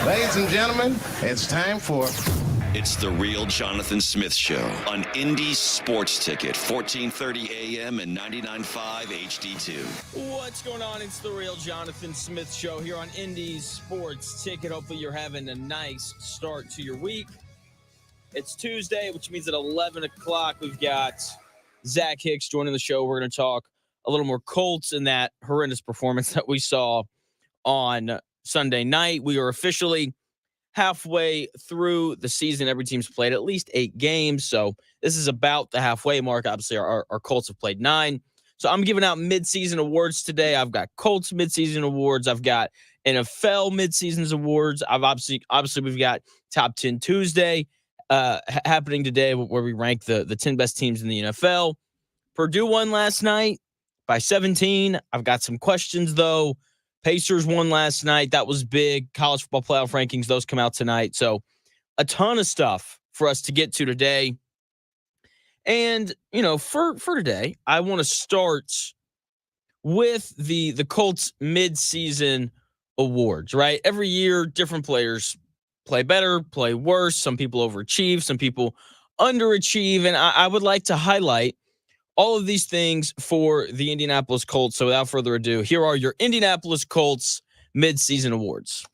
Ladies and gentlemen, it's time for... It's the Real Jonathan Smith Show on Indy Sports Ticket, 1430 AM and 99.5 HD2. What's going on? It's the Real Jonathan Smith Show here on Indy Sports Ticket. Hopefully you're having a nice start to your week. It's Tuesday, which means at 11 o'clock we've got Zach Hicks joining the show. We're going to talk a little more Colts and that horrendous performance that we saw on Sunday night. We are officially halfway through the season. Every team's played at least 8 games, so this is about the halfway mark. Obviously, our Colts have played 9. So I'm giving out midseason awards today. I've got Colts midseason awards. I've got NFL midseasons awards. I've obviously we've got Top 10 Tuesday happening today, where we rank the 10 best teams in the NFL. Purdue won last night by 17. I've got some questions, though. Pacers won last night. That was big. College football playoff rankings, those come out tonight. So a ton of stuff for us to get to today. And, for today, I want to start with the Colts midseason awards, right? Every year, different players play better, play worse. Some people overachieve, some people underachieve. And I would like to highlight all of these things for the Indianapolis Colts. So without further ado, here are your Indianapolis Colts midseason awards.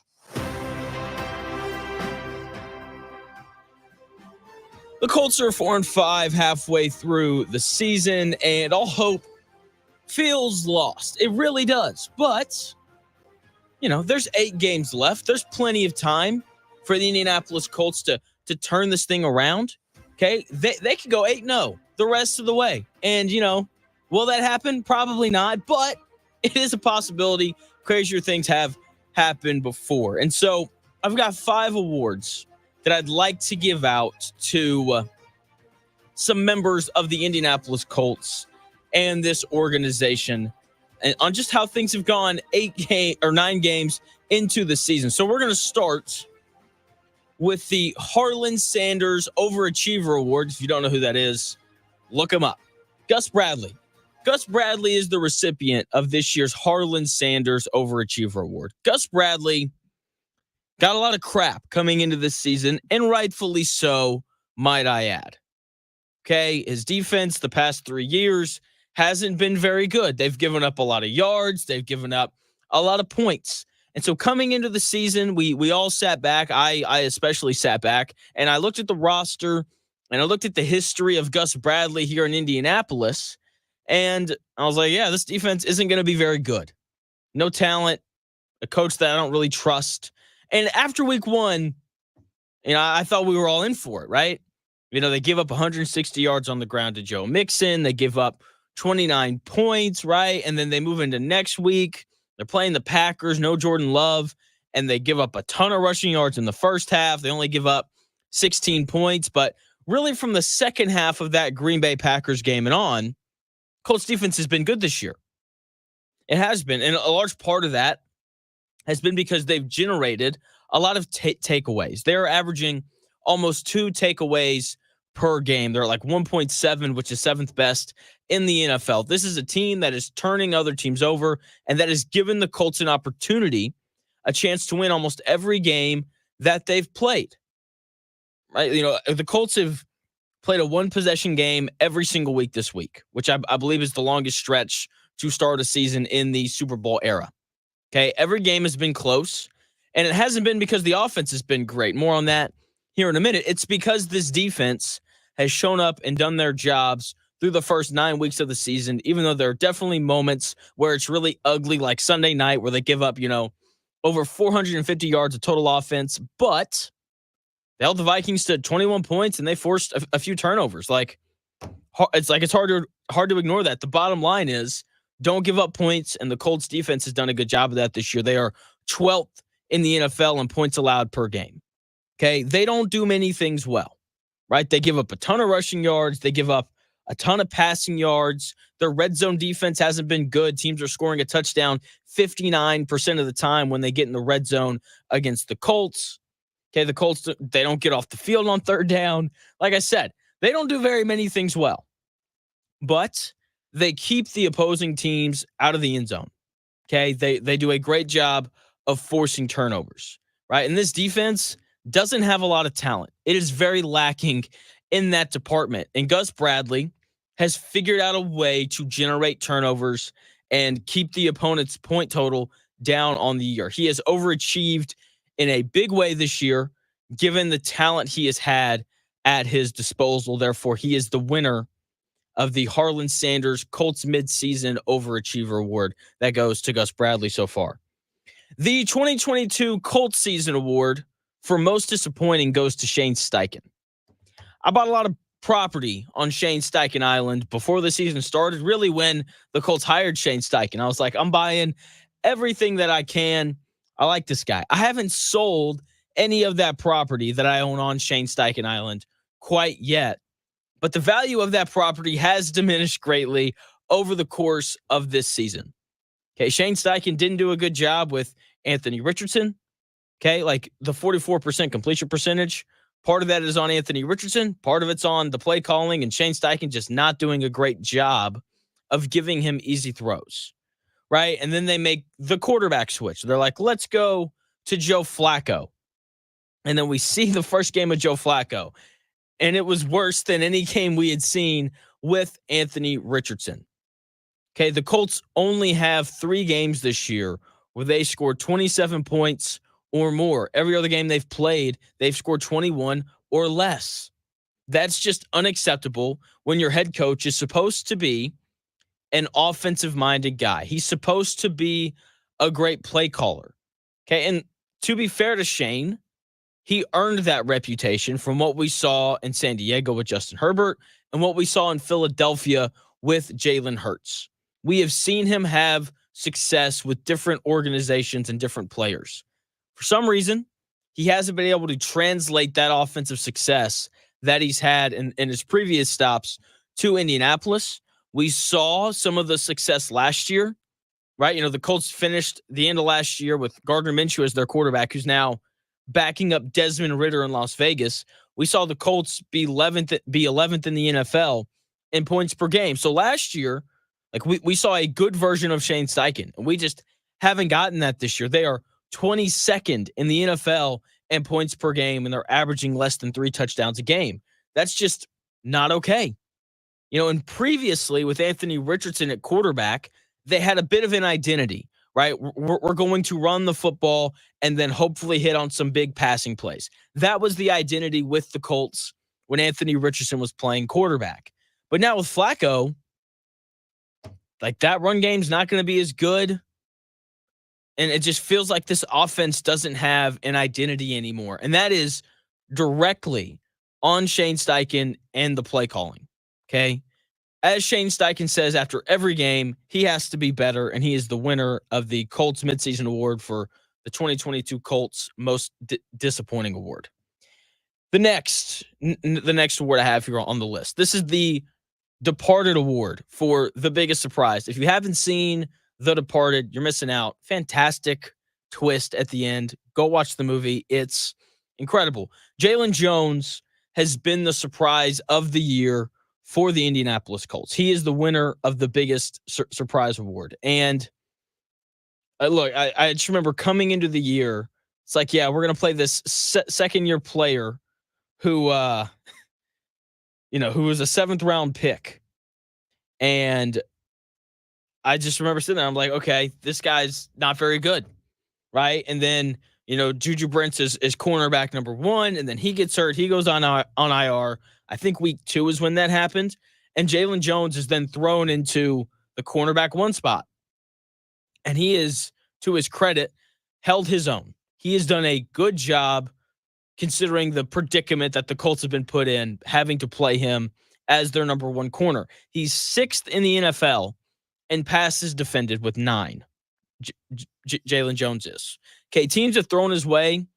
The Colts are 4-5 halfway through the season, and all hope feels lost. It really does. But, there's 8 games left. There's plenty of time for the Indianapolis Colts to turn this thing around. Okay? They could go 8-0 the rest of the way. And, will that happen? Probably not, but it is a possibility. Crazier things have happened before. And so I've got 5 awards that I'd like to give out to some members of the Indianapolis Colts and this organization, and on just how things have gone 9 games into the season. So we're going to start with the Harlan Sanders Overachiever Award. If you don't know who that is, look him up. Gus Bradley. Gus Bradley is the recipient of this year's Harlan Sanders Overachiever Award. Gus Bradley got a lot of crap coming into this season, and rightfully so, might I add. Okay, his defense the past 3 years hasn't been very good. They've given up a lot of yards. They've given up a lot of points. And so coming into the season, we all sat back. I especially sat back, and I looked at the roster, and I looked at the history of Gus Bradley here in Indianapolis, and I was like, yeah, this defense isn't going to be very good. No talent, a coach that I don't really trust. And after week 1, I thought we were all in for it, right? They give up 160 yards on the ground to Joe Mixon. They give up 29 points, right? And then they move into next week. They're playing the Packers, no Jordan Love, and they give up a ton of rushing yards in the first half. They only give up 16 points, but really from the second half of that Green Bay Packers game and on, Colts defense has been good this year. It has been, and a large part of that has been because they've generated a lot of takeaways. They're averaging almost 2 takeaways per game. They're like 1.7, which is 7th best in the NFL. This is a team that is turning other teams over and that has given the Colts an opportunity, a chance to win almost every game that they've played. Right? The Colts have played a 1-possession game every single week this week, which I believe is the longest stretch to start a season in the Super Bowl era. Okay, every game has been close, and it hasn't been because the offense has been great. More on that here in a minute. It's because this defense has shown up and done their jobs through the first 9 weeks of the season, even though there are definitely moments where it's really ugly, like Sunday night where they give up, over 450 yards of total offense, but they held the Vikings to 21 points and they forced a few turnovers. It's hard to ignore that. The bottom line is don't give up points, and the Colts defense has done a good job of that this year. They are 12th in the NFL in points allowed per game. Okay, they don't do many things well, right? They give up a ton of rushing yards. They give up a ton of passing yards. Their red zone defense hasn't been good. Teams are scoring a touchdown 59% of the time when they get in the red zone against the Colts. Okay, the Colts, they don't get off the field on third down. Like I said, they don't do very many things well. But they keep the opposing teams out of the end zone. Okay, they do a great job of forcing turnovers, right? And this defense doesn't have a lot of talent. It is very lacking in that department. And Gus Bradley has figured out a way to generate turnovers and keep the opponent's point total down on the year. He has overachieved in a big way this year, given the talent he has had at his disposal. Therefore, he is the winner of the Harlan Sanders Colts midseason overachiever award that goes to Gus Bradley so far. The 2022 Colts season award for most disappointing goes to Shane Steichen. I bought a lot of property on Shane Steichen Island before the season started, really when the Colts hired Shane Steichen. I was like, I'm buying everything that I can. I like this guy. I haven't sold any of that property that I own on Shane Steichen Island quite yet, but the value of that property has diminished greatly over the course of this season. Okay, Shane Steichen didn't do a good job with Anthony Richardson. Okay, like the 44% completion percentage, part of that is on Anthony Richardson. Part of it's on the play calling and Shane Steichen just not doing a great job of giving him easy throws, right? And then they make the quarterback switch. They're like, let's go to Joe Flacco. And then we see the first game of Joe Flacco, and it was worse than any game we had seen with Anthony Richardson. Okay, the Colts only have 3 games this year where they scored 27 points or more. Every other game they've played, they've scored 21 or less. That's just unacceptable when your head coach is supposed to be an offensive-minded guy. He's supposed to be a great play caller. Okay, and to be fair to Shane, he earned that reputation from what we saw in San Diego with Justin Herbert and what we saw in Philadelphia with Jalen Hurts. We have seen him have success with different organizations and different players. For some reason, he hasn't been able to translate that offensive success that he's had in his previous stops to Indianapolis. We saw some of the success last year, right? You know, the Colts finished the end of last year with Gardner Minshew as their quarterback, who's now backing up Desmond Ridder in Las Vegas. We saw the Colts be 11th in the NFL in points per game. So last year, like we saw a good version of Shane Steichen, and we just haven't gotten that this year. They are 22nd in the NFL in points per game, and they're averaging less than 3 touchdowns a game. That's just not okay. You know, and previously with Anthony Richardson at quarterback, they had a bit of an identity, right? We're going to run the football and then hopefully hit on some big passing plays. That was the identity with the Colts when Anthony Richardson was playing quarterback. But now with Flacco, like that run game's not going to be as good. And it just feels like this offense doesn't have an identity anymore. And that is directly on Shane Steichen and the play calling. Okay. As Shane Steichen says after every game, he has to be better, and he is the winner of the Colts midseason award for the 2022 Colts most disappointing award. The next award I have here on the list. This is the Departed Award for the biggest surprise. If you haven't seen The Departed, you're missing out. Fantastic twist at the end. Go watch the movie. It's incredible. Jalen Jones has been the surprise of the year for the Indianapolis Colts. He is the winner of the biggest surprise award. And look, I just remember coming into the year, it's like, yeah, we're going to play this second-year player who, who was a 7th round pick. And I just remember sitting there, I'm like, okay, this guy's not very good, right? And then, Juju Brents is cornerback number 1, and then he gets hurt. He goes on IR. I think week 2 is when that happened. And Jalen Jones is then thrown into the cornerback 1 spot. And he is, to his credit, held his own. He has done a good job considering the predicament that the Colts have been put in, having to play him as their number 1 corner. He's 6th in the NFL in passes defended with 9. Jalen Jones is. Okay, teams have thrown his way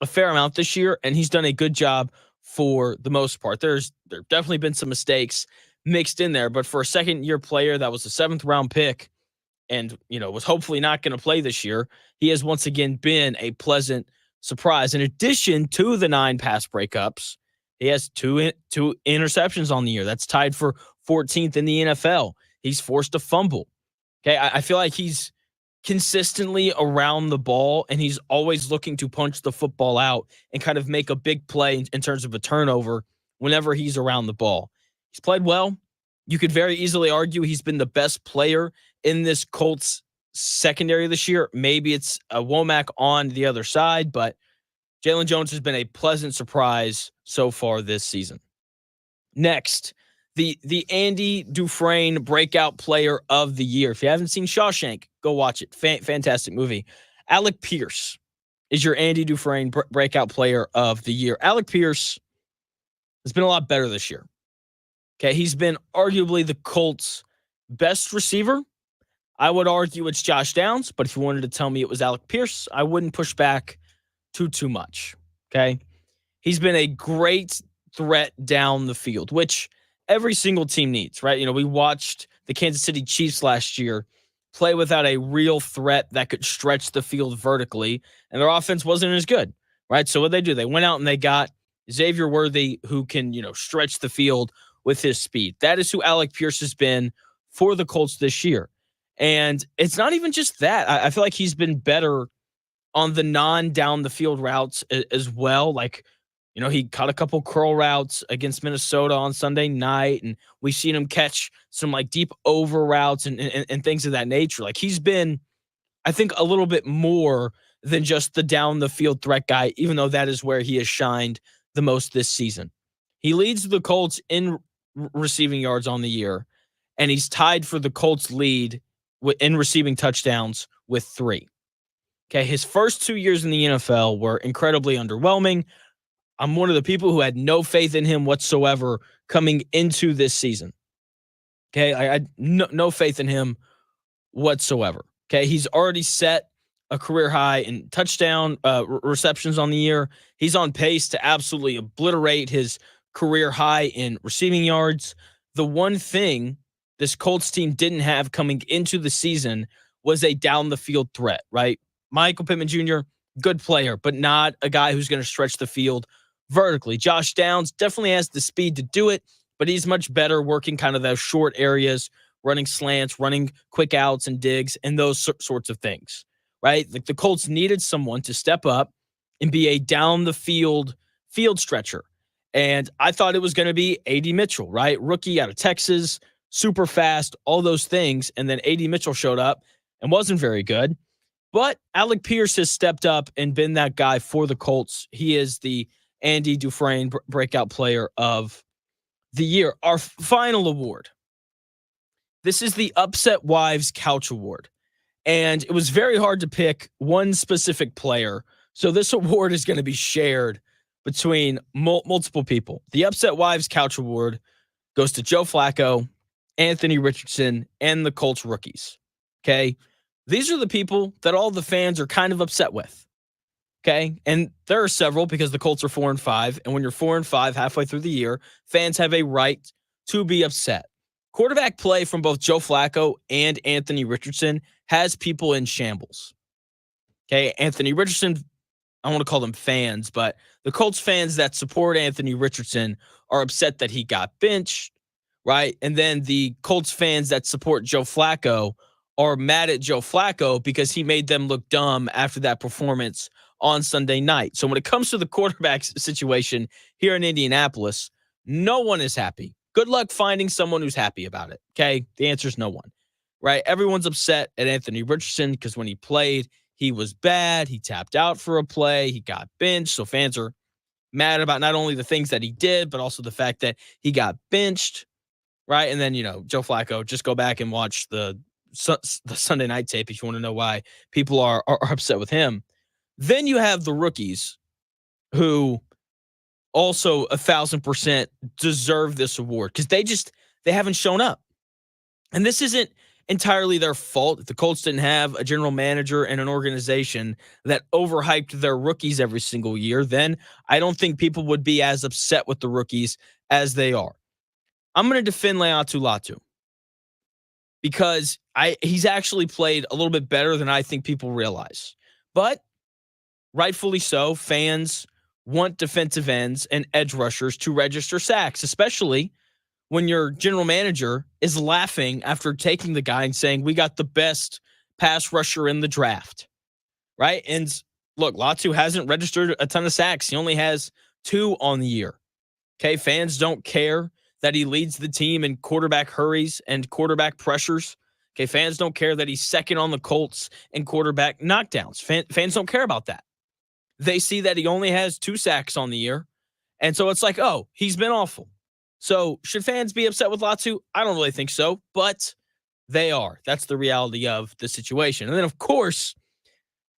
a fair amount this year, and he's done a good job for the most part. There definitely been some mistakes mixed in there, but for a second-year player that was a 7th round pick and, was hopefully not going to play this year, he has once again been a pleasant surprise. In addition to the 9 pass breakups, he has two interceptions on the year. That's tied for 14th in the NFL. He's forced a fumble. Okay, I feel like he's consistently around the ball, and he's always looking to punch the football out and kind of make a big play in terms of a turnover whenever he's around the ball. He's played well. You could very easily argue he's been the best player in this Colts secondary this year. Maybe it's a Womack on the other side, but Jalen Jones has been a pleasant surprise so far this season. Next, the Andy Dufresne breakout player of the year. If you haven't seen Shawshank, go watch it. Fantastic movie. Alec Pierce is your Andy Dufresne breakout player of the year. Alec Pierce has been a lot better this year. Okay, he's been arguably the Colts' best receiver. I would argue it's Josh Downs, but if you wanted to tell me it was Alec Pierce, I wouldn't push back too much. Okay, he's been a great threat down the field, which every single team needs, right? You know, we watched the Kansas City Chiefs last year play without a real threat that could stretch the field vertically, and their offense wasn't as good, right? So what they do, they went out and they got Xavier Worthy, who can, stretch the field with his speed. That is who Alec Pierce has been for the Colts this year. And it's not even just that. I feel like he's been better on the non-down the field routes as well. Like, he caught a couple curl routes against Minnesota on Sunday night, and we've seen him catch some like deep over routes and things of that nature. Like, he's been, I think, a little bit more than just the down the field threat guy, even though that is where he has shined the most this season. He leads the Colts in receiving yards on the year, and he's tied for the Colts lead in receiving touchdowns with 3. Okay, his first 2 years in the NFL were incredibly underwhelming. I'm one of the people who had no faith in him whatsoever coming into this season. Okay, I had no faith in him whatsoever. Okay, he's already set a career high in touchdown receptions on the year. He's on pace to absolutely obliterate his career high in receiving yards. The one thing this Colts team didn't have coming into the season was a down the field threat, right? Michael Pittman Jr., good player, but not a guy who's going to stretch the field vertically. Josh Downs definitely has the speed to do it, but he's much better working kind of those short areas, running slants, running quick outs and digs, and those sorts of things, right? Like, the Colts needed someone to step up and be a down the field stretcher. And I thought it was going to be A.D. Mitchell, right? Rookie out of Texas, super fast, all those things. And then A.D. Mitchell showed up and wasn't very good. But Alec Pierce has stepped up and been that guy for the Colts. He is the Andy Dufresne breakout player of the year. Our final award. This is the Upset Wives Couch Award. And it was very hard to pick one specific player. So this award is going to be shared between multiple people. The Upset Wives Couch Award goes to Joe Flacco, Anthony Richardson, and the Colts rookies. Okay? These are the people that all the fans are kind of upset with. Okay? And there are several, because the Colts are 4-5. And when you're 4-5 halfway through the year, fans have a right to be upset. Quarterback play from both Joe Flacco and Anthony Richardson has people in shambles. Okay? Anthony Richardson, I don't want to call them fans, but the Colts fans that support Anthony Richardson are upset that he got benched, right? And then the Colts fans that support Joe Flacco are mad at Joe Flacco because he made them look dumb after that performance on Sunday night. So when it comes to the quarterback situation here in Indianapolis, no one is happy. Good luck finding someone who's happy about it, okay? The answer is no one, right? Everyone's upset at Anthony Richardson because when he played, he was bad. He tapped out for a play. He got benched. So fans are mad about not only the things that he did, but also the fact that he got benched, right? And then, Joe Flacco, just go back and watch the Sunday night tape if you want to know why people are upset with him. Then you have the rookies who also 1,000% deserve this award because they haven't shown up. And this isn't entirely their fault. If the Colts didn't have a general manager and an organization that overhyped their rookies every single year, then I don't think people would be as upset with the rookies as they are. I'm going to defend Leatu Latu because he's actually played a little bit better than I think people realize. But rightfully so, fans want defensive ends and edge rushers to register sacks, especially when your general manager is laughing after taking the guy and saying, we got the best pass rusher in the draft, right? And look, Latu hasn't registered a ton of sacks. He only has 2 on the year. Okay, fans don't care that he leads the team in quarterback hurries and quarterback pressures. Okay, fans don't care that he's second on the Colts in quarterback knockdowns. Fans don't care about that. They see that he only has 2 sacks on the year. And so it's like, oh, he's been awful. So should fans be upset with Latu? I don't really think so, but they are. That's the reality of the situation. And then, of course,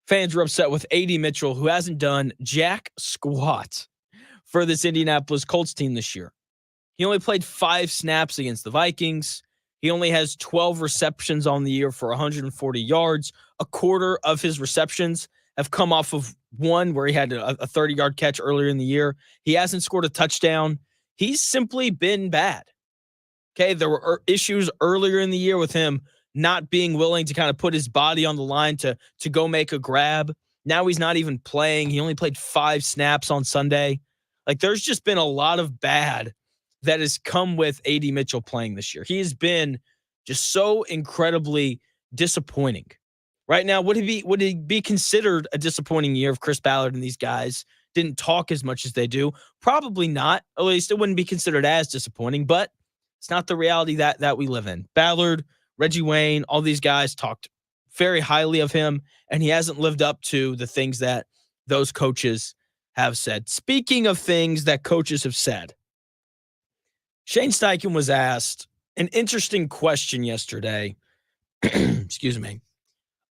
fans are upset with A.D. Mitchell, who hasn't done jack squat for this Indianapolis Colts team this year. He only played 5 snaps against the Vikings. He only has 12 receptions on the year for 140 yards. A quarter of his receptions have come off of one where he had a 30-yard catch earlier in the year. He hasn't scored a touchdown. He's simply been bad. Okay, there were issues earlier in the year with him not being willing to kind of put his body on the line to go make a grab. Now he's not even playing. He only played 5 snaps on Sunday. Like, there's just been a lot of bad that has come with A.D. Mitchell playing this year. He has been just so incredibly disappointing. Right now, would he be considered a disappointing year if Chris Ballard and these guys didn't talk as much as they do? Probably not. At least it wouldn't be considered as disappointing, but it's not the reality that we live in. Ballard, Reggie Wayne, all these guys talked very highly of him, and he hasn't lived up to the things that those coaches have said. Speaking of things that coaches have said, Shane Steichen was asked an interesting question yesterday, excuse me,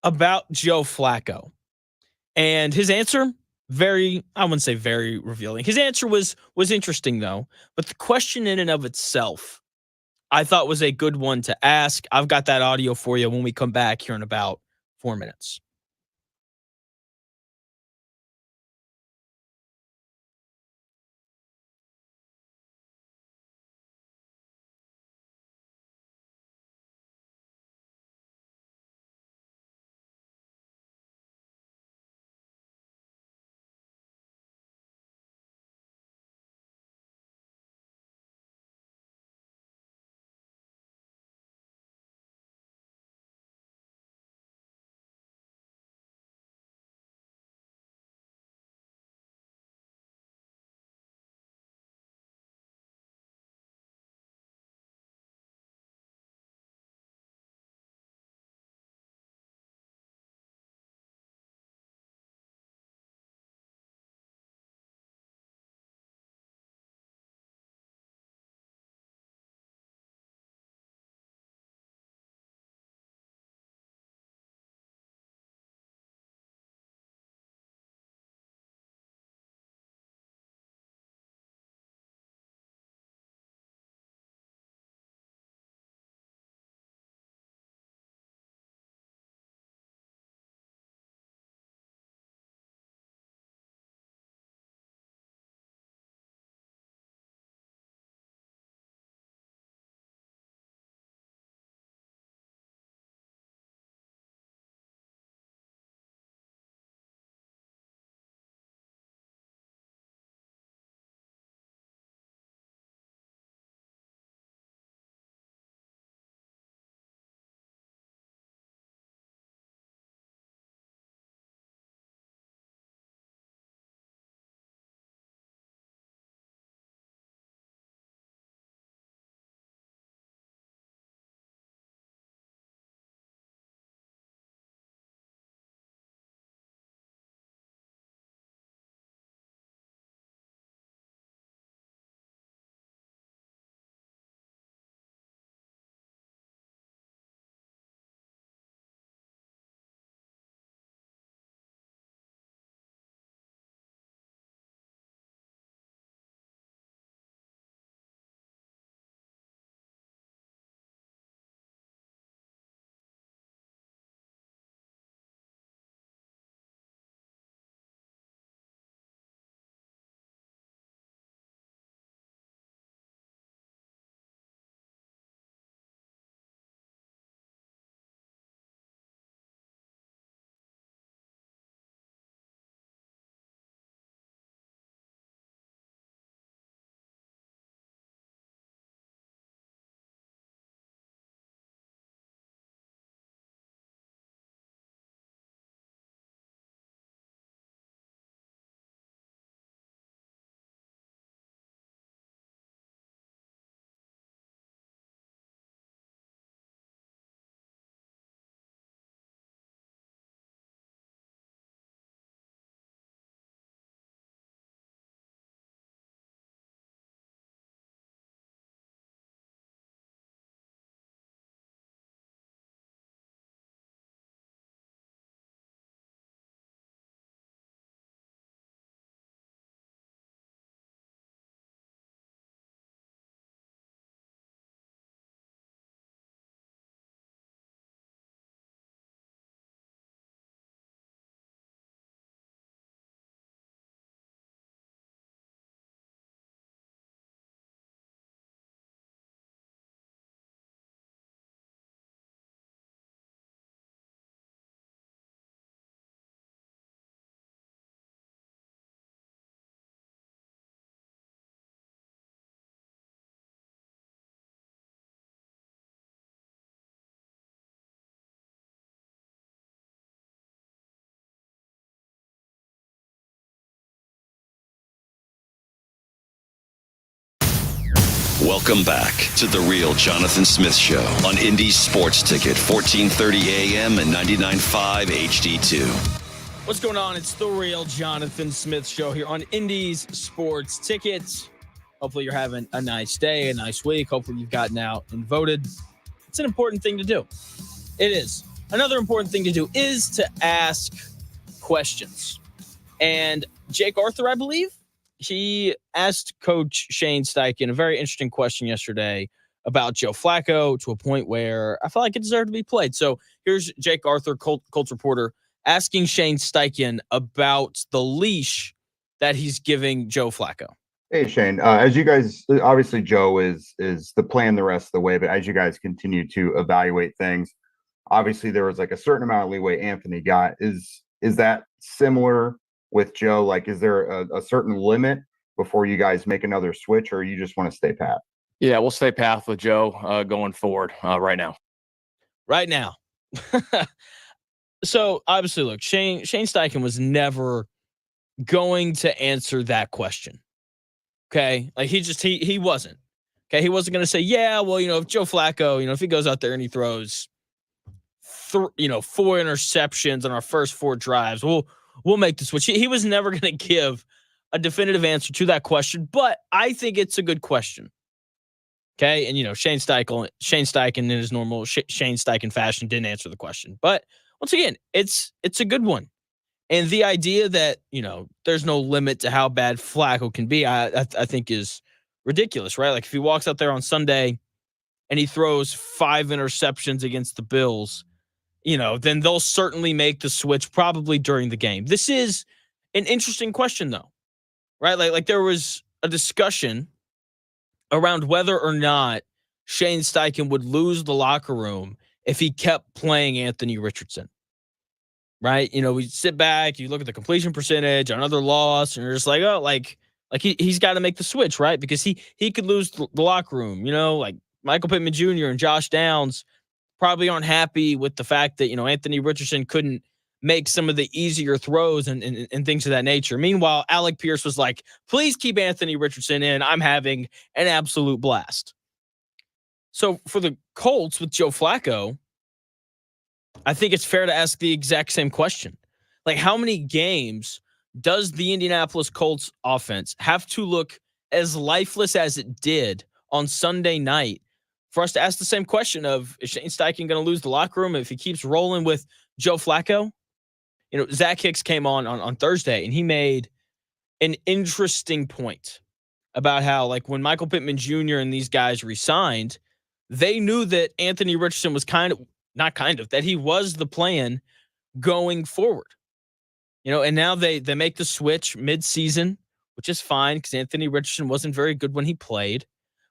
about Joe Flacco. And his answer, I wouldn't say very revealing. His answer was interesting, though. But the question in and of itself, I thought was a good one to ask. I've got that audio for you when we come back here in about 4 minutes. Welcome back to the real Jonathan Smith Show on Indy Sports Ticket, 1430 AM and 99.5 HD2. What's going on? It's the real Jonathan Smith Show here on Indy's Sports Tickets. Hopefully you're having a nice day, a nice week. Hopefully you've gotten out and voted. It's an important thing to do. It is. Another important thing to do is to ask questions. And Jake Arthur, I believe, he asked Coach Shane Steichen a very interesting question yesterday about Joe Flacco to a point where I felt like it deserved to be played. So here's Jake Arthur, Colts reporter, asking Shane Steichen about the leash that he's giving Joe Flacco. Hey, Shane, as you guys, obviously Joe is the plan the rest of the way, but as you guys continue to evaluate things, obviously there was like a certain amount of leeway Anthony got. Is that similar with Joe? Like, is there a certain limit before you guys make another switch, or you just want to stay pat? Yeah, we'll stay pat with Joe going forward right now. Right now. So obviously, look, Shane Steichen was never going to answer that question. Okay, like he wasn't. Okay, he wasn't going to say, yeah, well, if Joe Flacco, if he goes out there and he throws, 4 interceptions on our first 4 drives, we'll make the switch. He was never going to give a definitive answer to that question, but I think it's a good question. Okay, and Shane Steichen in his normal Shane Steichen fashion didn't answer the question, but once again, it's a good one. And the idea that, there's no limit to how bad Flacco can be, I think is ridiculous, right? Like if he walks out there on Sunday and he throws 5 interceptions against the Bills, then they'll certainly make the switch probably during the game. This is an interesting question though, right? Like there was a discussion around whether or not Shane Steichen would lose the locker room if he kept playing Anthony Richardson. Right? We sit back, you look at the completion percentage, another loss, and you're just like, oh, like he's got to make the switch, right? Because he could lose the locker room, like Michael Pittman Jr. and Josh Downs probably aren't happy with the fact that, Anthony Richardson couldn't make some of the easier throws and things of that nature. Meanwhile, Alec Pierce was like, please keep Anthony Richardson in. I'm having an absolute blast. So for the Colts with Joe Flacco, I think it's fair to ask the exact same question. Like, how many games does the Indianapolis Colts offense have to look as lifeless as it did on Sunday night for us to ask the same question of, is Shane Steichen going to lose the locker room if he keeps rolling with Joe Flacco? Zach Hicks came on Thursday, and he made an interesting point about how, like, when Michael Pittman Jr. and these guys resigned, they knew that Anthony Richardson was that he was the plan going forward. And now they make the switch mid-season, which is fine because Anthony Richardson wasn't very good when he played.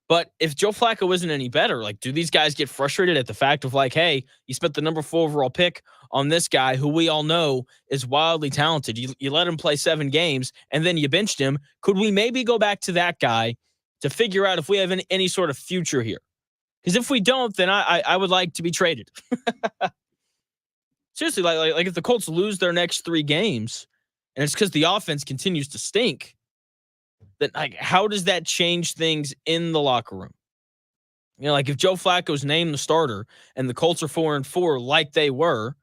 But if Joe Flacco isn't any better, like, do these guys get frustrated at the fact of like, hey, you spent the number 4 overall pick on this guy who we all know is wildly talented. You let him play 7 games and then you benched him. Could we maybe go back to that guy to figure out if we have any sort of future here? Because if we don't, then I would like to be traded. Seriously, like if the Colts lose their next 3 games, and it's because the offense continues to stink, then like how does that change things in the locker room? Like if Joe Flacco's named the starter and the Colts are 4-4 like they were,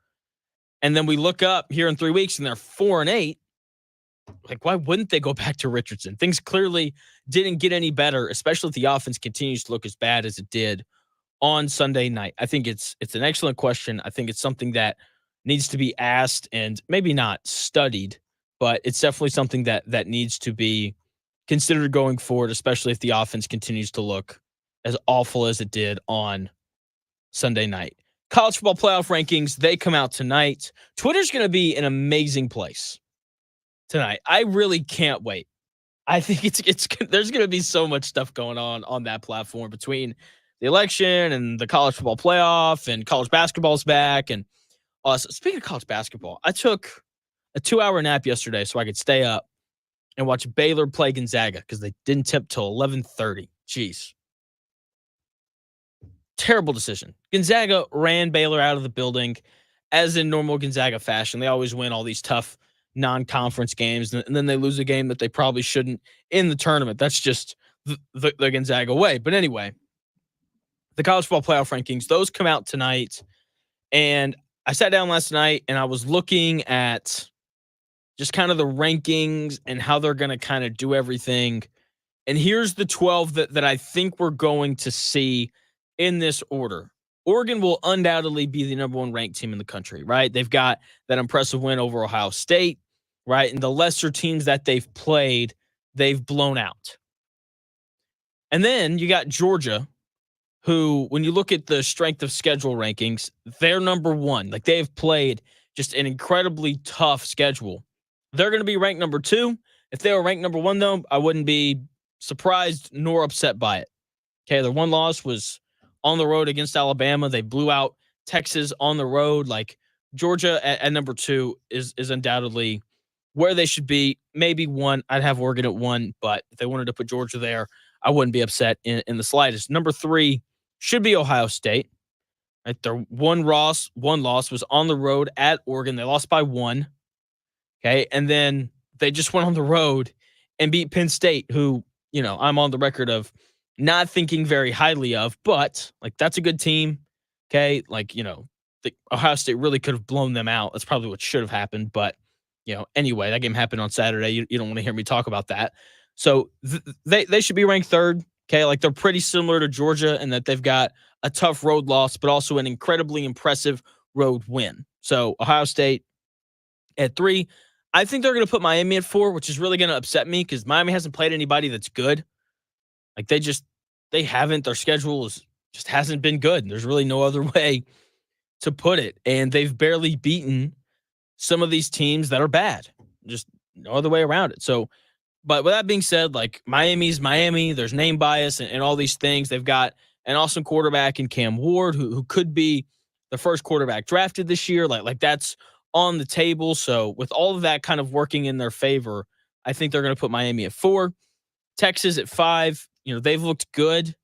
and then we look up here in 3 weeks and they're 4-8, like why wouldn't they go back to Richardson? Things clearly didn't get any better, especially if the offense continues to look as bad as it did on Sunday night. I think it's an excellent question. I think it's something that needs to be asked and maybe not studied, but it's definitely something that needs to be considered going forward, especially if the offense continues to look as awful as it did on Sunday night. College football playoff rankings, they come out tonight. Twitter's going to be an amazing place tonight. I really can't wait. I think it's there's going to be so much stuff going on that platform between the election and the college football playoff and college basketball's back. And speaking of college basketball, I took a 2-hour nap yesterday so I could stay up and watch Baylor play Gonzaga because they didn't tip till 11:30. Jeez. Terrible decision. Gonzaga ran Baylor out of the building as in normal Gonzaga fashion. They always win all these tough non-conference games, and then they lose a game that they probably shouldn't in the tournament. That's the Gonzaga way. But anyway, the college football playoff rankings, those come out tonight. And I sat down last night and I was looking at just kind of the rankings and how they're going to kind of do everything. And here's the 12 that I think we're going to see in this order. Oregon will undoubtedly be the number one ranked team in the country, right? They've got that impressive win over Ohio State, right? And the lesser teams that they've played, they've blown out. And then you got Georgia, who, when you look at the strength of schedule rankings, they're number one. Like, they've played just an incredibly tough schedule. They're going to be ranked number 2. If they were ranked number 1, though, I wouldn't be surprised nor upset by it. Okay, their one loss was on the road against Alabama. They blew out Texas on the road. Like, Georgia at number 2 is undoubtedly where they should be. Maybe 1. I'd have Oregon at 1, but if they wanted to put Georgia there, I wouldn't be upset in the slightest. Number 3 should be Ohio State. Right, their one loss was on the road at Oregon. They lost by 1. Okay, and then they just went on the road and beat Penn State, who, I'm on the record of not thinking very highly of, but like, that's a good team. Okay, like, the Ohio State really could have blown them out. That's probably what should have happened. But anyway, that game happened on Saturday. You don't want to hear me talk about that. So they should be ranked 3rd. Okay, like, they're pretty similar to Georgia in that they've got a tough road loss, but also an incredibly impressive road win. So Ohio State at 3. I think they're going to put Miami at 4, which is really going to upset me because Miami hasn't played anybody that's good. Like, they haven't. Their schedule just hasn't been good. There's really no other way to put it. And they've barely beaten some of these teams that are bad. Just no other way around it. So, but with that being said, like, Miami's Miami. There's name bias and all these things. They've got an awesome quarterback in Cam Ward, who could be the first quarterback drafted this year. Like that's on the table. So with all of that kind of working in their favor, I think they're going to put Miami at 4. Texas at 5. They've looked good.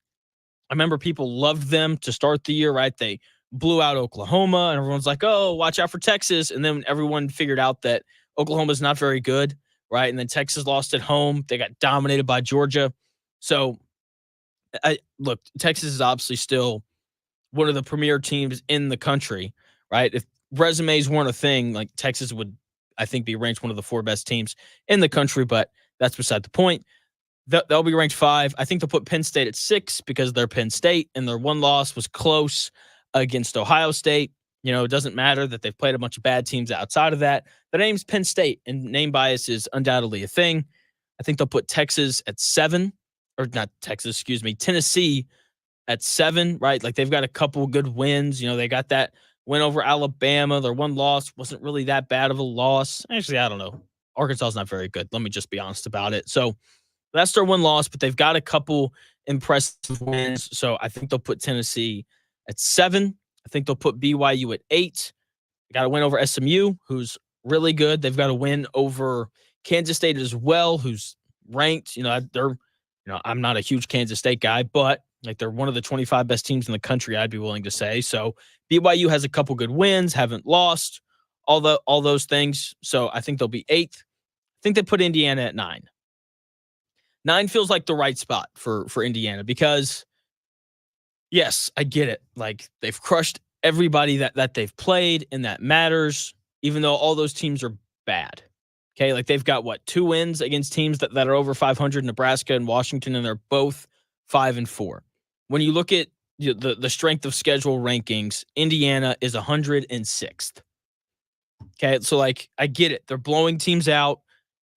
I remember people loved them to start the year, right? They blew out Oklahoma, and everyone's like, oh, watch out for Texas. And then everyone figured out that Oklahoma's not very good, right? And then Texas lost at home. They got dominated by Georgia. So, look, Texas is obviously still one of the premier teams in the country, right? If resumes weren't a thing, like, Texas would, I think, be ranked one of the 4 best teams in the country, but that's beside the point. They'll be ranked 5. I think they'll put Penn State at 6 because they're Penn State, and their one loss was close against Ohio State. It doesn't matter that they've played a bunch of bad teams outside of that. The name's Penn State, and name bias is undoubtedly a thing. I think they'll put Texas at 7, or not Texas, excuse me, Tennessee at 7, right? Like, they've got a couple good wins. They got that win over Alabama. Their one loss wasn't really that bad of a loss. Actually, I don't know. Arkansas is not very good. Let me just be honest about it. So that's their one loss, but they've got a couple impressive wins. So I think they'll put Tennessee at 7. I think they'll put BYU at 8. They got a win over SMU, who's really good. They've got a win over Kansas State as well, who's ranked. I'm not a huge Kansas State guy, but like, they're one of the 25 best teams in the country, I'd be willing to say. So BYU has a couple good wins, haven't lost, all those things. So I think they'll be 8th. I think they put Indiana at 9. 9 feels like the right spot for Indiana because, yes, I get it. Like, they've crushed everybody that they've played, and that matters, even though all those teams are bad. Okay, like, they've got, 2 wins against teams that are over 500, Nebraska and Washington, and they're both 5-4. When you look at the strength of schedule rankings, Indiana is 106th. Okay, so, like, I get it. They're blowing teams out.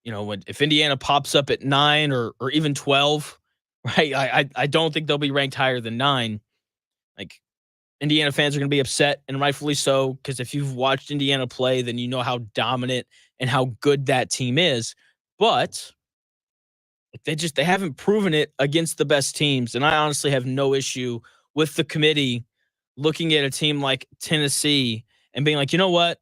If Indiana pops up at 9 or even 12, right? I don't think they'll be ranked higher than 9. Like, Indiana fans are going to be upset, and rightfully so, because if you've watched Indiana play, then you know how dominant and how good that team is. But they haven't proven it against the best teams, and I honestly have no issue with the committee looking at a team like Tennessee and being like, you know what?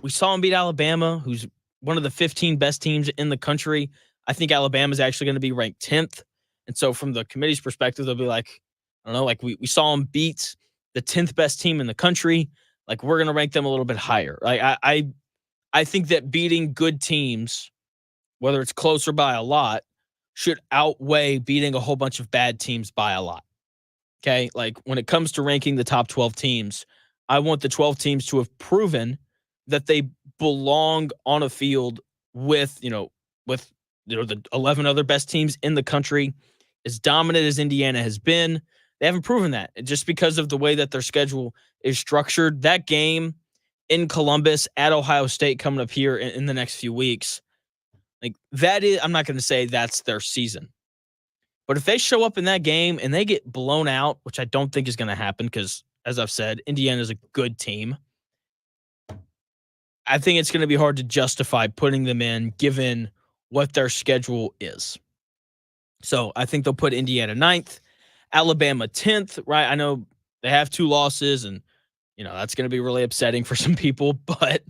We saw them beat Alabama, who's one of the 15 best teams in the country. I think Alabama's actually going to be ranked 10th. And so from the committee's perspective, they'll be like, I don't know, like, we saw them beat the 10th best team in the country. Like, we're going to rank them a little bit higher. Like, I think that beating good teams, whether it's close or by a lot, should outweigh beating a whole bunch of bad teams by a lot. Okay. Like when it comes to ranking the top 12 teams, I want the 12 teams to have proven that they belong on a field with the 11 other best teams in the country. As dominant as Indiana has been, they haven't proven that. Just because of the way that their schedule is structured, that game in Columbus at Ohio State coming up here in the next few weeks, like that is, I'm not going to say that's their season. But if they show up in that game and they get blown out, which I don't think is going to happen because, as I've said, Indiana is a good team. I think it's going to be hard to justify putting them in given what their schedule is. So I think they'll put Indiana 9th, Alabama 10th, right? I know they have 2 losses and, that's going to be really upsetting for some people, but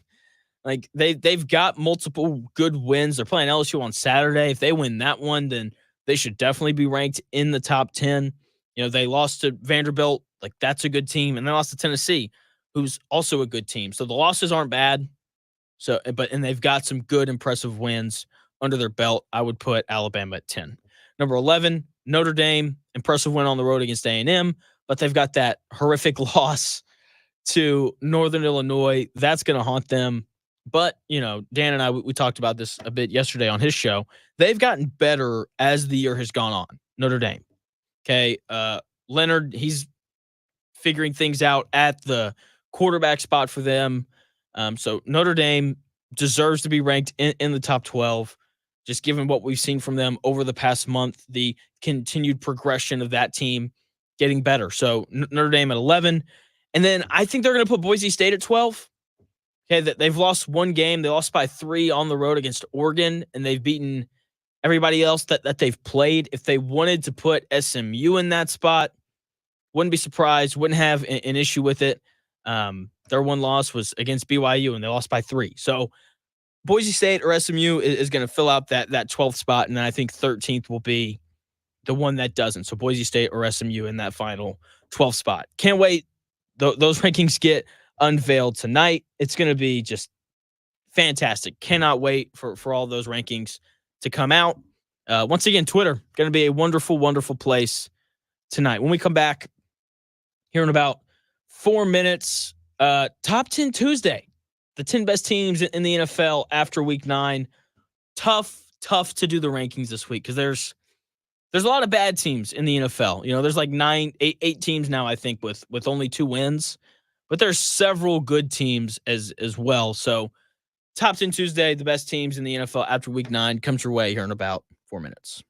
like they've got multiple good wins. They're playing LSU on Saturday. If they win that one, then they should definitely be ranked in the top 10. They lost to Vanderbilt. Like that's a good team. And they lost to Tennessee, who's also a good team. So the losses aren't bad. And they've got some good, impressive wins under their belt. I would put Alabama at 10. Number 11, Notre Dame, impressive win on the road against A&M, but they've got that horrific loss to Northern Illinois. That's going to haunt them. But, Dan and I, we talked about this a bit yesterday on his show. They've gotten better as the year has gone on, Notre Dame. Okay. Leonard, he's figuring things out at the quarterback spot for them. So Notre Dame deserves to be ranked in the top 12, just given what we've seen from them over the past month, the continued progression of that team getting better. So Notre Dame at 11. And then I think they're going to put Boise State at 12. Okay, they've lost one game. They lost by 3 on the road against Oregon, and they've beaten everybody else that they've played. If they wanted to put SMU in that spot, wouldn't be surprised, wouldn't have an issue with it. Their one loss was against BYU, and they lost by 3. So Boise State or SMU is going to fill out that 12th spot, and then I think 13th will be the one that doesn't. So Boise State or SMU in that final 12th spot. Can't wait. Those rankings get unveiled tonight. It's going to be just fantastic. Cannot wait for all those rankings to come out. Once again, Twitter, going to be a wonderful, wonderful place tonight. When we come back here in about 4 minutes, Top 10 Tuesday, the 10 best teams in the NFL after week 9. Tough to do the rankings this week because there's a lot of bad teams in the NFL. There's like 8 teams now, I think, with only 2 wins. But there's several good teams as well. So Top 10 Tuesday, the best teams in the NFL after week 9 comes your way here in about 4 minutes.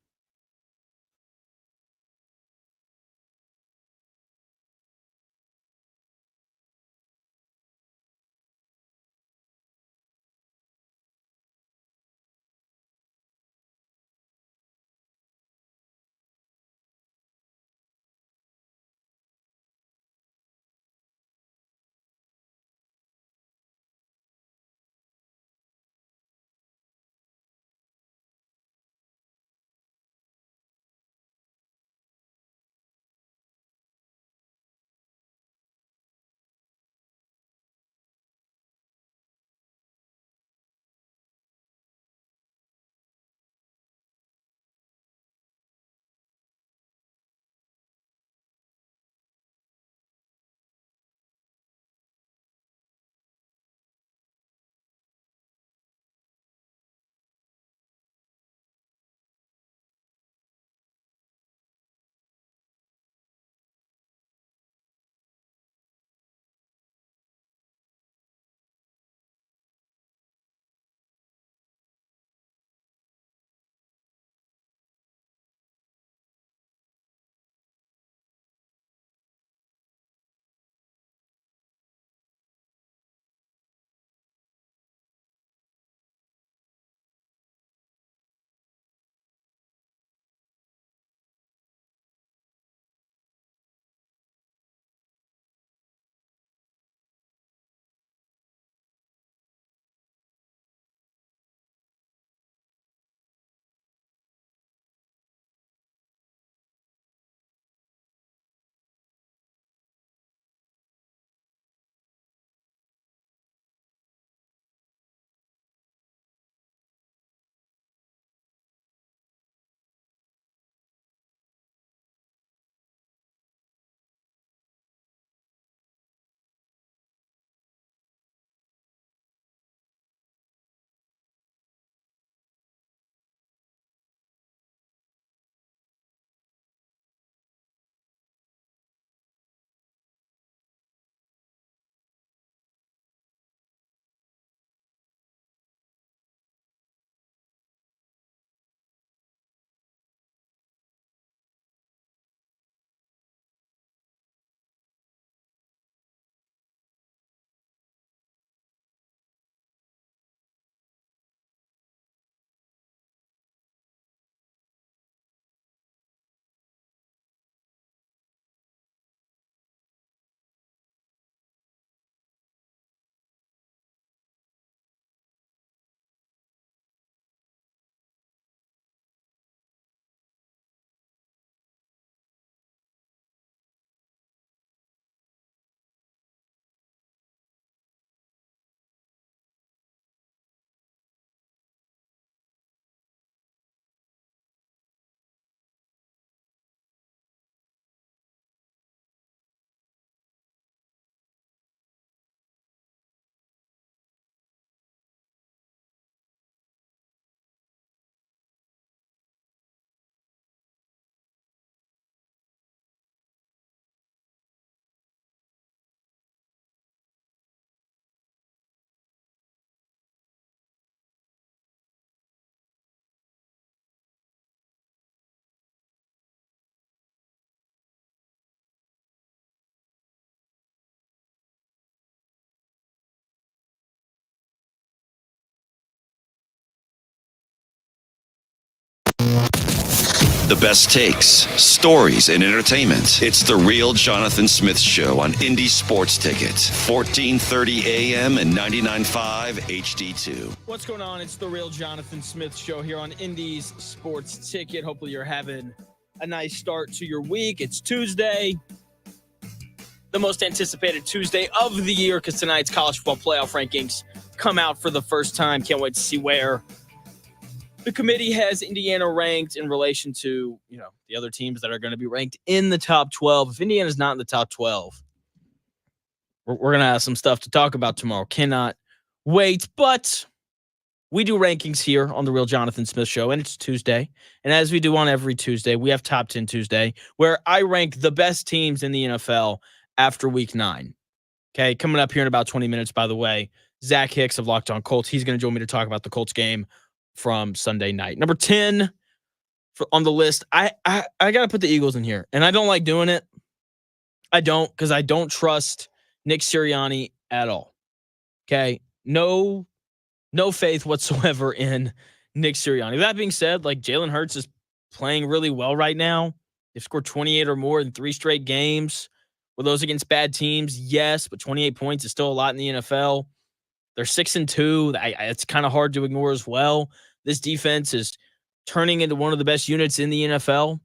The best takes, stories, and entertainment. It's The Real Jonathan Smith Show on Indy Sports Ticket, 1430 AM and 99.5 HD2. What's going on? It's The Real Jonathan Smith Show here on Indy's Sports Ticket. Hopefully you're having a nice start to your week. It's Tuesday, the most anticipated Tuesday of the year because tonight's college football playoff rankings come out for the first time. Can't wait to see where the committee has Indiana ranked in relation to, the other teams that are going to be ranked in the top 12. If Indiana's not in the top 12, we're going to have some stuff to talk about tomorrow. Cannot wait, but we do rankings here on The Real Jonathan Smith Show, and it's Tuesday. And as we do on every Tuesday, we have Top 10 Tuesday, where I rank the best teams in the NFL after Week 9. Okay, coming up here in about 20 minutes, by the way, Zach Hicks of Locked On Colts. He's going to join me to talk about the Colts game from Sunday night. Number 10 on the list, I got to put the Eagles in here, and I don't like doing it. I don't, because I don't trust Nick Sirianni at all. Okay, no faith whatsoever in Nick Sirianni. That being said, Jalen Hurts is playing really well right now. They've scored 28 or more in 3 straight games. Were those against bad teams? Yes, but 28 points is still a lot in the NFL. They're 6-2. It's kind of hard to ignore as well. This defense is turning into one of the best units in the NFL.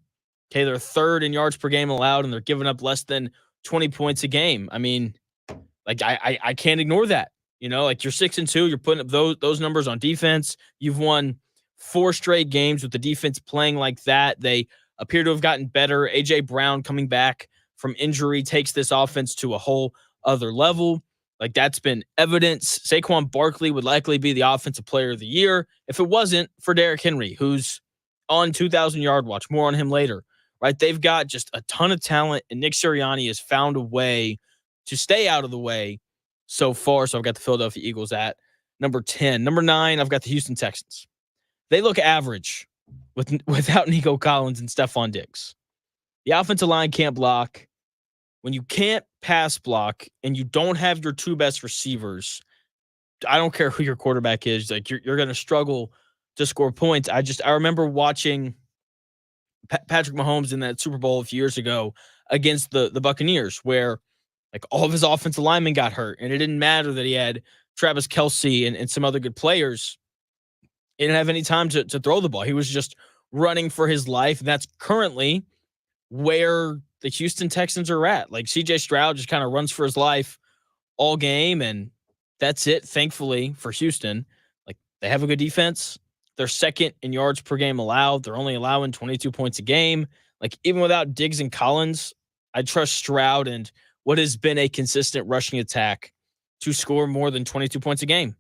Okay, they're third in yards per game allowed, and they're giving up less than 20 points a game. I mean, I can't ignore that. You're 6-2. You're putting up those numbers on defense. You've won 4 straight games with the defense playing like that. They appear to have gotten better. A.J. Brown coming back from injury takes this offense to a whole other level. That's been evidence. Saquon Barkley would likely be the offensive player of the year if it wasn't for Derrick Henry, who's on 2,000-yard watch. More on him later, right? They've got just a ton of talent, and Nick Sirianni has found a way to stay out of the way so far. So I've got the Philadelphia Eagles at number 10. Number 9, I've got the Houston Texans. They look average without Nico Collins and Stephon Diggs. The offensive line can't block. When you can't pass block and you don't have your 2 best receivers, I don't care who your quarterback is, you're going to struggle to score points. I remember watching Patrick Mahomes in that Super Bowl a few years ago against the Buccaneers, where all of his offensive linemen got hurt, and it didn't matter that he had Travis Kelce and some other good players. He didn't have any time to throw the ball. He was just running for his life. And that's currently where the Houston Texans are at. CJ Stroud just kind of runs for his life all game, and that's it. Thankfully for Houston, they have a good defense. They're second in yards per game allowed. They're only allowing 22 points a game. Even without Diggs and Collins, I trust Stroud and what has been a consistent rushing attack to score more than 22 points a game.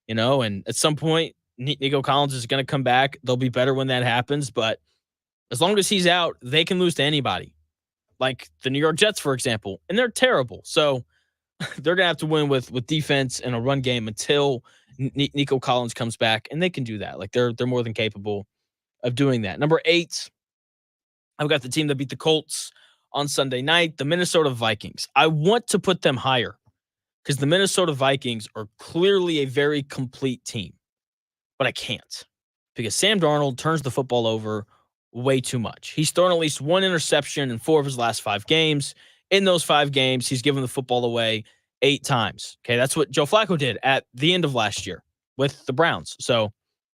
And at some point, Nico Collins is going to come back. They'll be better when that happens, but as long as he's out, they can lose to anybody. Like the New York Jets, for example, and they're terrible. So they're going to have to win with defense and a run game until Nico Collins comes back, and they can do that. They're more than capable of doing that. Number 8, I've got the team that beat the Colts on Sunday night, the Minnesota Vikings. I want to put them higher because the Minnesota Vikings are clearly a very complete team, but I can't because Sam Darnold turns the football over way too much. He's thrown at least 1 interception in 4 of his last 5 games. In those 5 games, he's given the football away 8 times. Okay, that's what Joe Flacco did at the end of last year with the Browns. So,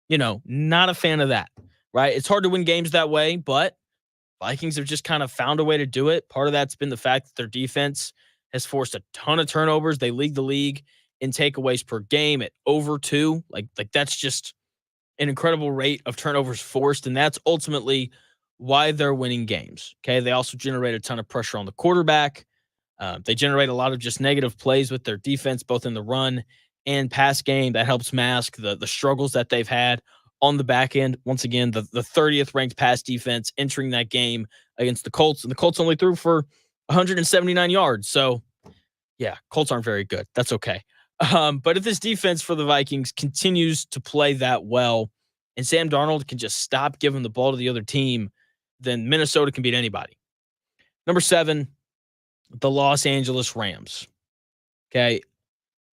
not a fan of that, right? It's hard to win games that way, but Vikings have just kind of found a way to do it. Part of that's been the fact that their defense has forced a ton of turnovers. They lead the league in takeaways per game at over 2. Like that's just an incredible rate of turnovers forced, and that's ultimately why they're winning games. Okay, they also generate a ton of pressure on the quarterback. They generate a lot of just negative plays with their defense, both in the run and pass game. That helps mask the struggles that they've had on the back end. Once again, the 30th ranked pass defense entering that game against the Colts, and the Colts only threw for 179 yards. So, yeah, Colts aren't very good. That's okay. But if this defense for the Vikings continues to play that well and Sam Darnold can just stop giving the ball to the other team, then Minnesota can beat anybody. Number 7, the Los Angeles Rams. Okay.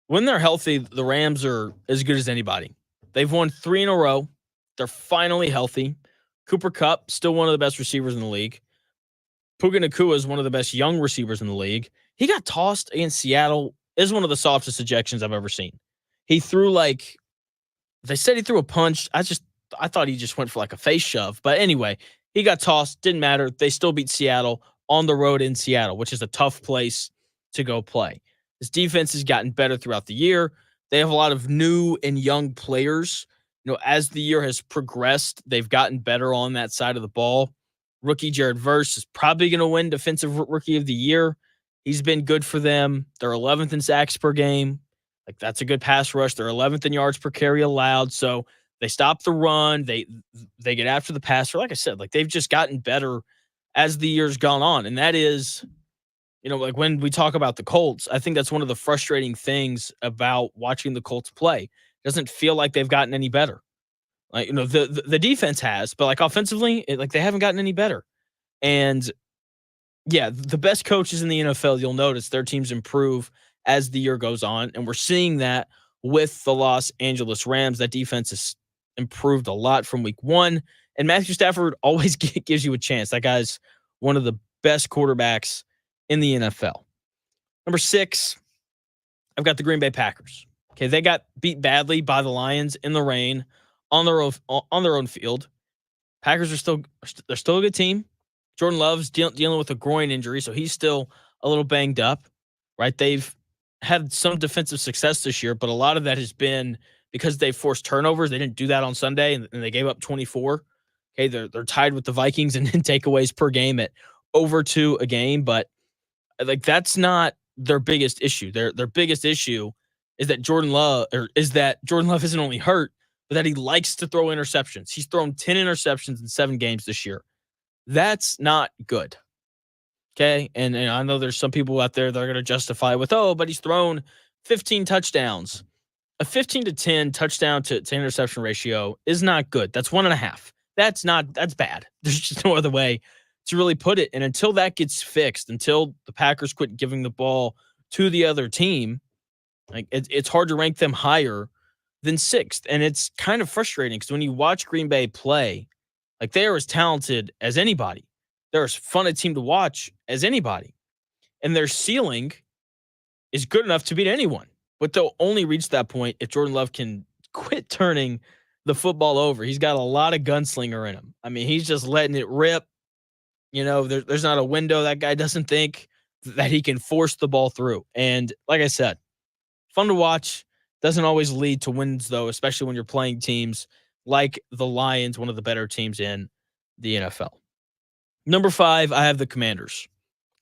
When they're healthy, the Rams are as good as anybody. They've won 3 in a row. They're finally healthy. Cooper Kupp, still one of the best receivers in the league. Puka Nacua is one of the best young receivers in the league. He got tossed against Seattle. Is one of the softest ejections I've ever seen. He threw they said he threw a punch. I thought he just went for a face shove. But anyway, he got tossed. Didn't matter. They still beat Seattle on the road in Seattle, which is a tough place to go play. This defense has gotten better throughout the year. They have a lot of new and young players. As the year has progressed, they've gotten better on that side of the ball. Rookie Jared Verse is probably going to win Defensive Rookie of the Year. He's been good for them. They're 11th in sacks per game. That's a good pass rush. They're 11th in yards per carry allowed. So they stop the run. They get after the passer. Like I said, they've just gotten better as the year's gone on. And that is, when we talk about the Colts, I think that's one of the frustrating things about watching the Colts play. It doesn't feel like they've gotten any better. The defense has, but offensively, they haven't gotten any better. And yeah, the best coaches in the NFL, you'll notice their teams improve as the year goes on. And we're seeing that with the Los Angeles Rams. That defense has improved a lot from week one. And Matthew Stafford always gives you a chance. That guy's one of the best quarterbacks in the NFL. Number 6, I've got the Green Bay Packers. Okay, they got beat badly by the Lions in the rain on their own field. Packers they're still a good team. Jordan Love's dealing with a groin injury, so he's still a little banged up, right? They've had some defensive success this year, but a lot of that has been because they forced turnovers. They didn't do that on Sunday, and they gave up 24. Okay, they're tied with the Vikings in takeaways per game at over 2 a game, but that's not their biggest issue. Their biggest issue is that Jordan Love isn't only hurt, but that he likes to throw interceptions. He's thrown 10 interceptions in 7 games this year. That's not good. Okay. And I know there's some people out there that are going to justify with, but he's thrown 15 touchdowns. A 15-10 touchdown to interception ratio is not good. That's 1.5. That's bad. There's just no other way to really put it. And until that gets fixed, until the Packers quit giving the ball to the other team, it's hard to rank them higher than 6th. And it's kind of frustrating because when you watch Green Bay play, they are as talented as anybody. They're as fun a team to watch as anybody. And their ceiling is good enough to beat anyone. But they'll only reach that point if Jordan Love can quit turning the football over. He's got a lot of gunslinger in him. I mean, he's just letting it rip. There's not a window that guy doesn't think that he can force the ball through. And like I said, fun to watch. Doesn't always lead to wins, though, especially when you're playing teams like the Lions, one of the better teams in the NFL. Number 5, I have the Commanders.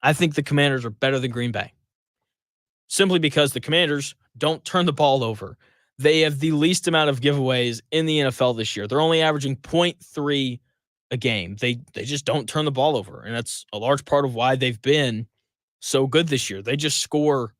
I think the Commanders are better than Green Bay. Simply because the Commanders don't turn the ball over. They have the least amount of giveaways in the NFL this year. They're only averaging 0.3 a game. They just don't turn the ball over. And that's a large part of why they've been so good this year. They just score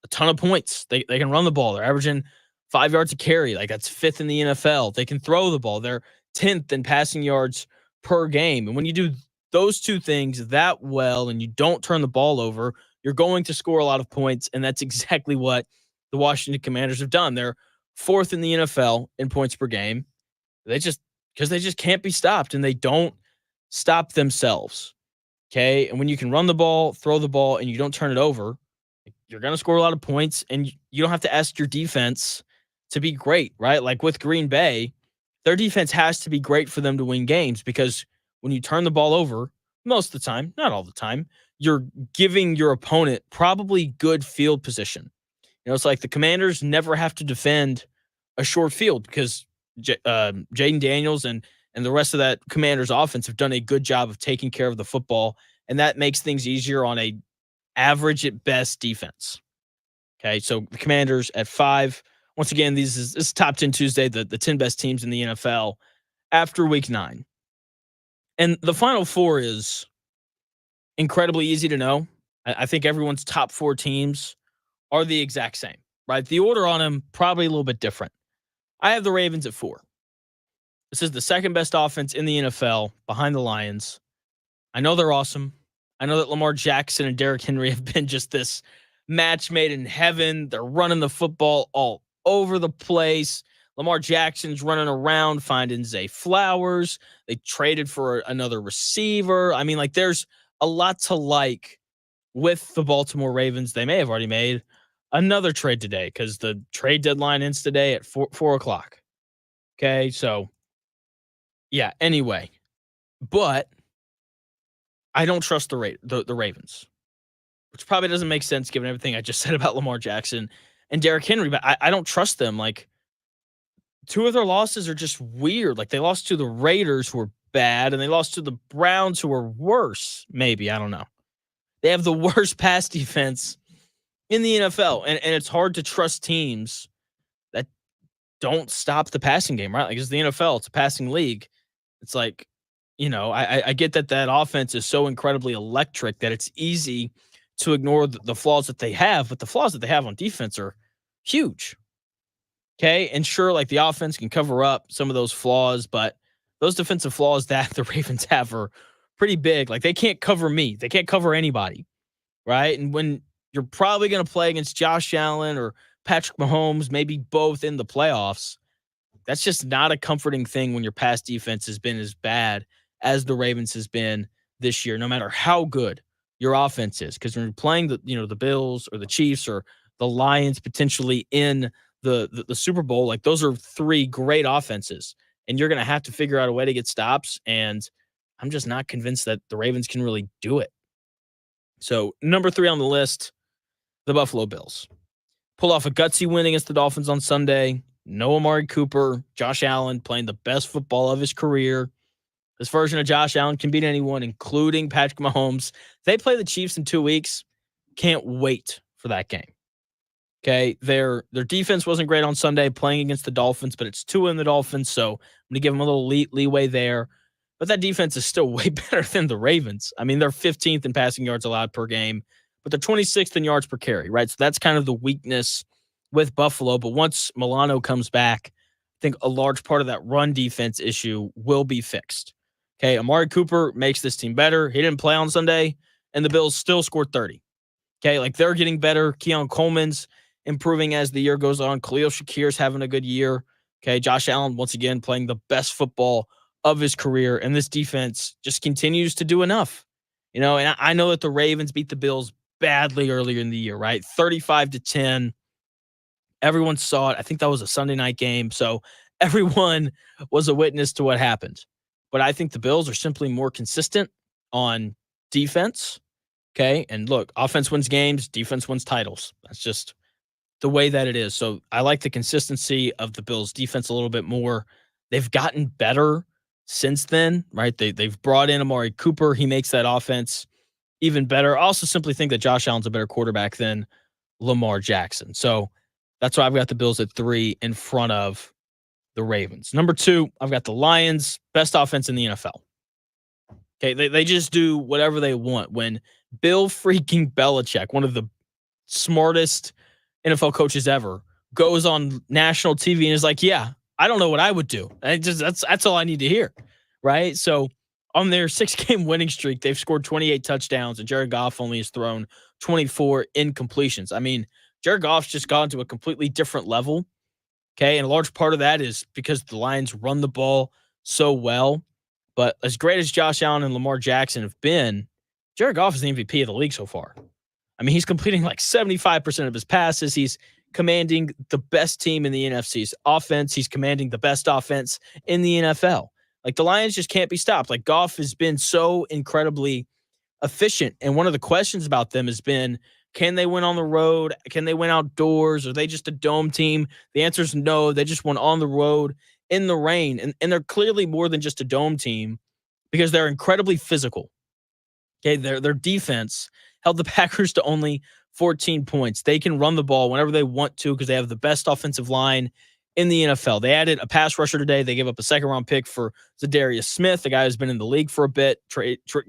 a ton of points. They can run the ball. They're averaging 5 yards a carry. That's 5th in the NFL. They can throw the ball. They're 10th in passing yards per game. And when you do those two things that well and you don't turn the ball over, you're going to score a lot of points. And that's exactly what the Washington Commanders have done. They're 4th in the NFL in points per game. Because they just can't be stopped, and they don't stop themselves. Okay. And when you can run the ball, throw the ball, and you don't turn it over, you're going to score a lot of points, and you don't have to ask your defense to be great, right? With Green Bay, their defense has to be great for them to win games, because when you turn the ball over, most of the time, not all the time, you're giving your opponent probably good field position. It's the Commanders never have to defend a short field because Jaden Daniels and the rest of that Commanders offense have done a good job of taking care of the football, and that makes things easier on a average at best defense. Okay, so the Commanders at 5. Once again, this is Top 10 Tuesday, the 10 best teams in the NFL after week 9. And the final 4 is incredibly easy to know. I think everyone's top 4 teams are the exact same, right? The order on them probably a little bit different. I have the Ravens at 4. This is the second best offense in the NFL behind the Lions. I know they're awesome. I know that Lamar Jackson and Derrick Henry have been just this match made in heaven. They're running the football all over the place. Lamar Jackson's running around finding Zay Flowers. They traded for another receiver. I mean, like, there's a lot to like with the Baltimore Ravens. They may have already made another trade today because the trade deadline ends today at 4 o'clock. Okay, so yeah, anyway. But I don't trust the Ravens, which probably doesn't make sense given everything I just said about Lamar Jackson and Derrick Henry, but I don't trust them. Like, two of their losses are just weird. Like, they lost to the Raiders, who were bad, and they lost to the Browns, who were worse, maybe. I don't know. They have the worst pass defense in the NFL, and it's hard to trust teams that don't stop the passing game, right? Like, it's the NFL. It's a passing league. It's like, I get that offense is so incredibly electric that it's easy to ignore the flaws that they have, but the flaws that they have on defense are huge. Okay. And sure, like, the offense can cover up some of those flaws, but those defensive flaws that the Ravens have are pretty big. Like, they can't cover me. They can't cover anybody. Right. And when you're probably going to play against Josh Allen or Patrick Mahomes, maybe both in the playoffs, that's just not a comforting thing when your pass defense has been as bad as the Ravens has been this year, no matter how good your offense is. Because when you're playing the Bills or the Chiefs or the Lions potentially in the Super Bowl, like, those are three great offenses, and you're going to have to figure out a way to get stops. And I'm just not convinced that the Ravens can really do it. So number 3 on the list, the Buffalo Bills. Pull off a gutsy win against the Dolphins on Sunday. No Amari Cooper, Josh Allen playing the best football of his career. This version of Josh Allen can beat anyone, including Patrick Mahomes. They play the Chiefs in 2 weeks. Can't wait for that game. Okay, their defense wasn't great on Sunday playing against the Dolphins, but it's Tua and the Dolphins, so I'm going to give them a little leeway there. But that defense is still way better than the Ravens. I mean, they're 15th in passing yards allowed per game, but they're 26th in yards per carry, right? So that's kind of the weakness with Buffalo. But once Milano comes back, I think a large part of that run defense issue will be fixed. Okay, Amari Cooper makes this team better. He didn't play on Sunday, and the Bills still scored 30. Okay, like, they're getting better. Keon Coleman's improving as the year goes on. Khalil Shakir's having a good year. Okay, Josh Allen, once again, playing the best football of his career, and this defense just continues to do enough. And I know that the Ravens beat the Bills badly earlier in the year, right? 35-10. Everyone saw it. I think that was a Sunday night game, so everyone was a witness to what happened. But I think the Bills are simply more consistent on defense. Okay, and look, offense wins games, defense wins titles. That's just the way that it is. So I like the consistency of the Bills defense a little bit more. They've gotten better since then, right? They've brought in Amari Cooper. He makes that offense even better. I also simply think that Josh Allen's a better quarterback than Lamar Jackson. So that's why I've got the Bills at 3 in front of the Ravens. Number 2, I've got the Lions, best offense in the NFL. Okay, they just do whatever they want. When Bill freaking Belichick, one of the smartest NFL coaches ever, goes on national TV and is like, yeah, I don't know what I would do. That's all I need to hear, right? So on their 6-game winning streak, they've scored 28 touchdowns, and Jared Goff only has thrown 24 incompletions. I mean, Jared Goff's just gone to a completely different level, okay? And a large part of that is because the Lions run the ball so well. But as great as Josh Allen and Lamar Jackson have been, Jared Goff is the MVP of the league so far. I mean, he's completing like 75% of his passes. He's commanding the best team in the NFC's offense. He's commanding the best offense in the NFL. Like, the Lions just can't be stopped. Like, Goff has been so incredibly efficient. And one of the questions about them has been, can they win on the road? Can they win outdoors? Are they just a dome team? The answer is no. They just won on the road in the rain. And they're clearly more than just a dome team because they're incredibly physical. Okay, their defense held the Packers to only 14 points. They can run the ball whenever they want to because they have the best offensive line in the NFL. They added a pass rusher today. They gave up a second-round pick for Zadarius Smith, the guy who's been in the league for a bit.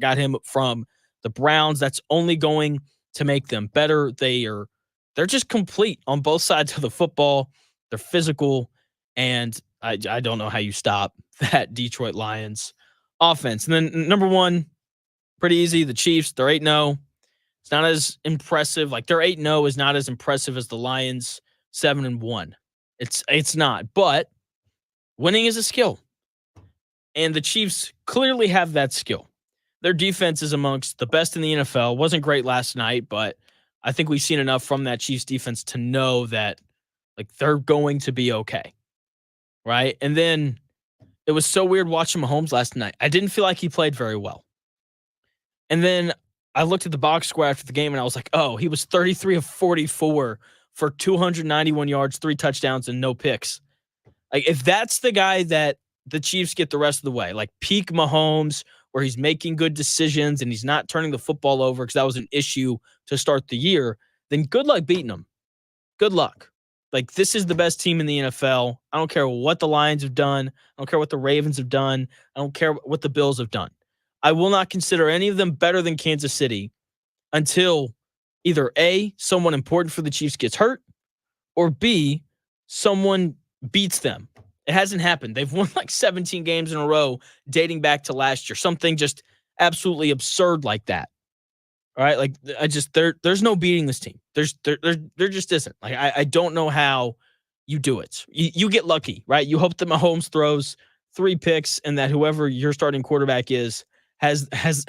Got him from the Browns. That's only going to make them better. They're just complete on both sides of the football. They're physical, and I don't know how you stop that Detroit Lions offense. And then number 1, pretty easy, the Chiefs. They're 8-0. It's not as impressive. Like, their 8-0 is not as impressive as the Lions 7-1. It's not. But Winning is a skill. And the Chiefs clearly have that skill. Their defense is amongst the best in the NFL. Wasn't great last night, but I think we've seen enough from that Chiefs defense to know that like they're going to be okay. Right? And then it was so weird watching Mahomes last night. I didn't feel like he played very well. And then I looked at the box score after the game and I was like, oh, he was 33 of 44 for 291 yards, 3 touchdowns, and no picks. Like, if that's the guy that the Chiefs get the rest of the way, like peak Mahomes, where he's making good decisions and he's not turning the football over because that was an issue to start the year, then good luck beating him. Good luck. Like, this is the best team in the NFL. I don't care what the Lions have done. I don't care what the Ravens have done. I don't care what the Bills have done. I will not consider any of them better than Kansas City until either A, someone important for the Chiefs gets hurt, or B, someone beats them. It hasn't happened. They've won like 17 games in a row dating back to last year. Something just absolutely absurd like that. All right, like there's no beating this team. There just isn't. Like I don't know how you do it. You get lucky, right? You hope that Mahomes throws 3 picks and that whoever your starting quarterback is has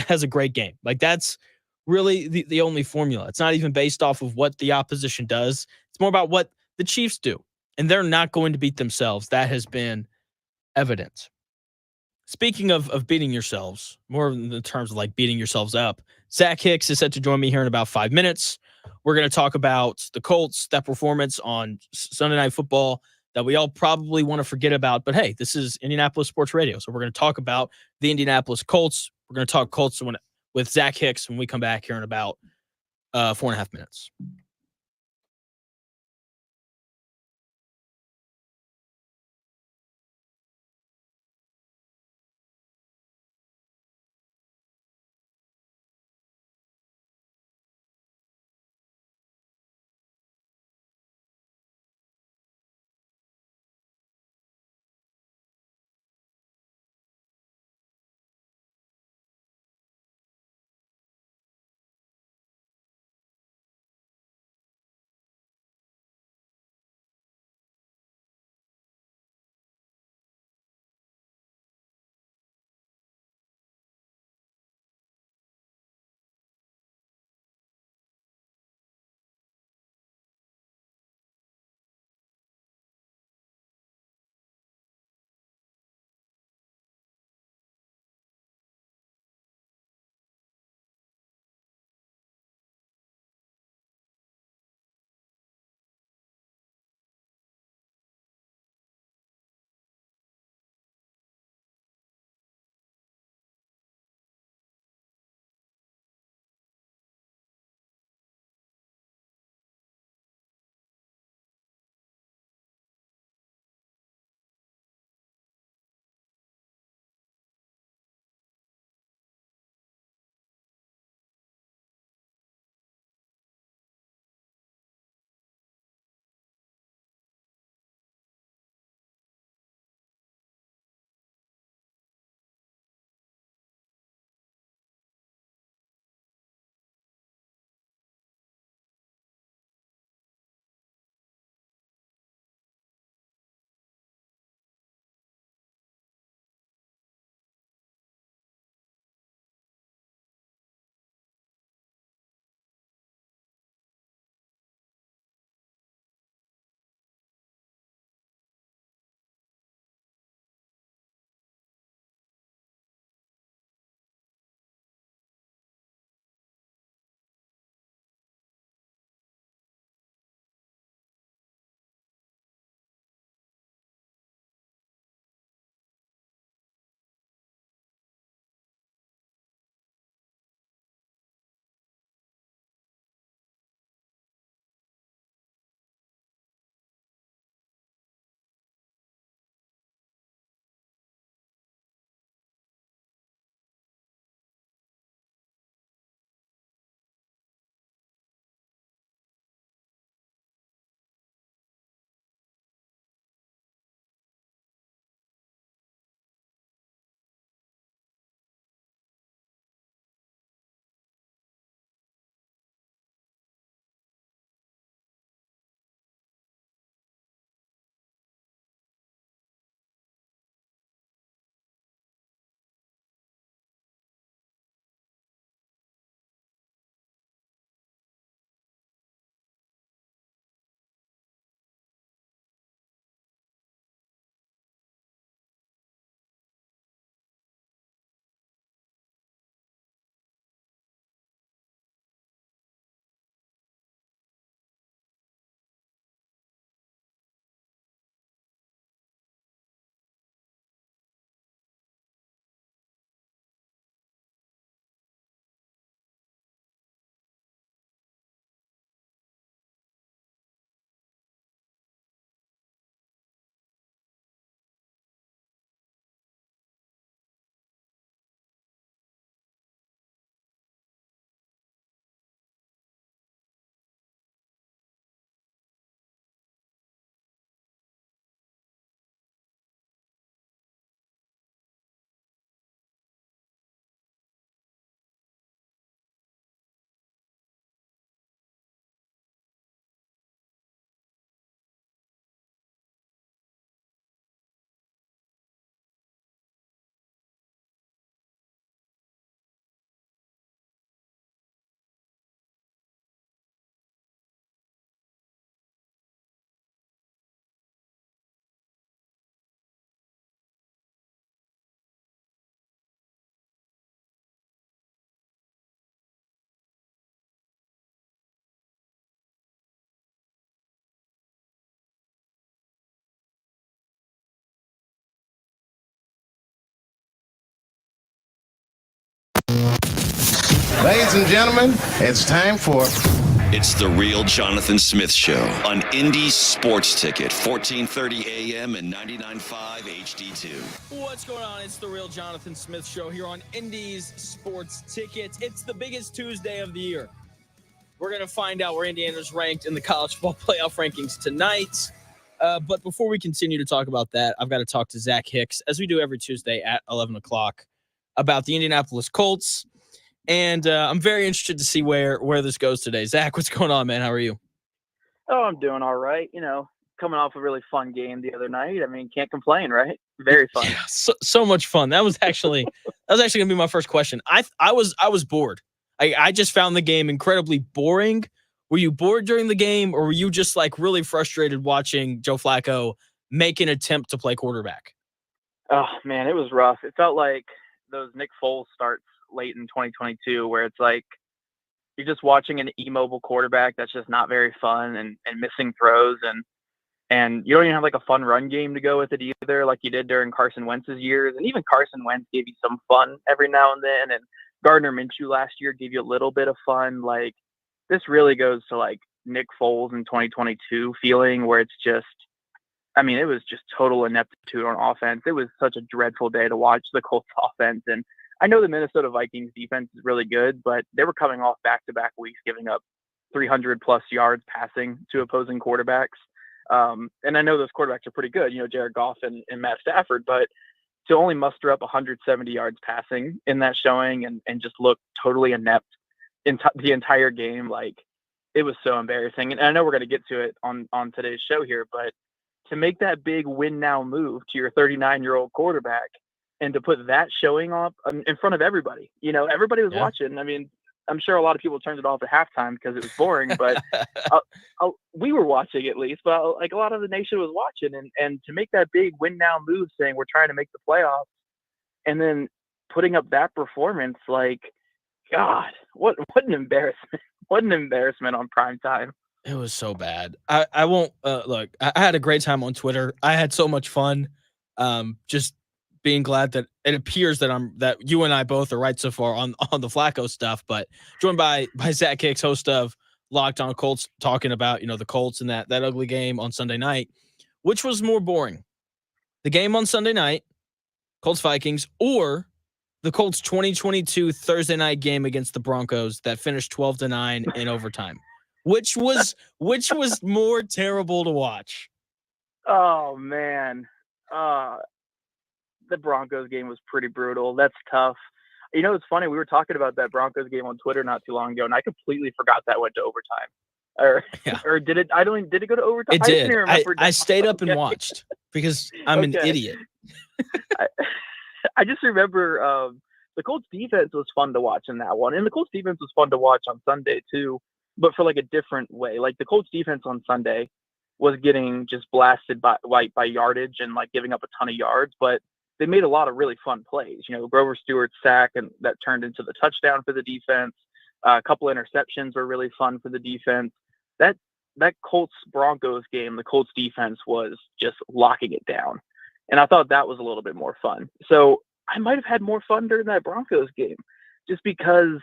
a great game. Like that's really the only formula. It's not even based off of what the opposition does. It's more about what the Chiefs do. And they're not going to beat themselves. That has been evident. Speaking of beating yourselves, more in the terms of like beating yourselves up, Zach Hicks is set to join me here in about 5 minutes. We're going to talk about the Colts, that performance on Sunday Night Football that we all probably want to forget about. But hey, this is Indianapolis Sports Radio. So we're going to talk about the Indianapolis Colts. We're going to talk Colts with Zach Hicks when we come back here in about 4.5 minutes. Ladies and gentlemen, it's time for It's the Real Jonathan Smith Show on Indy Sports Ticket, 1430 AM and 99.5 HD2. What's going on? It's the Real Jonathan Smith Show here on Indy's Sports Ticket. It's the biggest Tuesday of the year. We're going to find out where Indiana's ranked in the college football playoff rankings tonight. But before we continue to talk about that, I've got to talk to Zach Hicks, as we do every Tuesday at 11 o'clock, about the Indianapolis Colts. And I'm very interested to see where this goes today. Zach, what's going on, man? How are you? Oh, I'm doing all right. You know, coming off a really fun game the other night. I mean, can't complain, right? Very fun. Yeah, so much fun. That was actually going to be my first question. I was bored. I just found the game incredibly boring. Were you bored during the game, or were you just like really frustrated watching Joe Flacco make an attempt to play quarterback? Oh, man, it was rough. It felt like those Nick Foles starts late in 2022 where it's like you're just watching an immobile quarterback that's just not very fun and missing throws and you don't even have like a fun run game to go with it either, like you did during Carson Wentz's years. And even Carson Wentz gave you some fun every now and then, and Gardner Minshew last year gave you a little bit of fun. Like, this really goes to like Nick Foles in 2022 feeling where it's just, I mean, it was just total ineptitude on offense. It was such a dreadful day to watch the Colts offense. And I know the Minnesota Vikings defense is really good, but they were coming off back-to-back weeks, giving up 300 plus yards passing to opposing quarterbacks. And I know those quarterbacks are pretty good, you know, Jared Goff and Matt Stafford, but to only muster up 170 yards passing in that showing and just look totally inept in the entire game, like, it was so embarrassing. And I know we're going to get to it on today's show here, but to make that big win now move to your 39-year-old quarterback and to put that showing up in front of everybody, you know, everybody was watching. I mean, I'm sure a lot of people turned it off at halftime because it was boring, but we were watching at least, but like a lot of the nation was watching, and to make that big win now move saying we're trying to make the playoffs and then putting up that performance, like, God, what an embarrassment. What an embarrassment on prime time. It was so bad. I won't look. I had a great time on Twitter. I had so much fun. Just being glad that it appears that you and I both are right so far on the Flacco stuff. But joined by Zach Hicks, host of Locked On Colts, talking about, you know, the Colts and that ugly game on Sunday night. Which was more boring, the game on Sunday night, Colts Vikings, or the Colts 2022 Thursday night game against the Broncos that finished 12-9 in overtime? Which was more terrible to watch? Oh, man. The Broncos game was pretty brutal. That's tough. You know, it's funny. We were talking about that Broncos game on Twitter not too long ago, and I completely forgot that went to overtime. Or did it? Did it go to overtime? It did. I just stayed up and watched because I'm an idiot. I just remember the Colts defense was fun to watch in that one, and the Colts defense was fun to watch on Sunday too, but for like a different way. Like, the Colts defense on Sunday was getting just blasted by yardage and like giving up a ton of yards, but they made a lot of really fun plays. You know, Grover Stewart's sack, and that turned into the touchdown for the defense. A couple interceptions were really fun for the defense. That Colts Broncos game, the Colts defense was just locking it down, and I thought that was a little bit more fun. So I might have had more fun during that Broncos game, just because,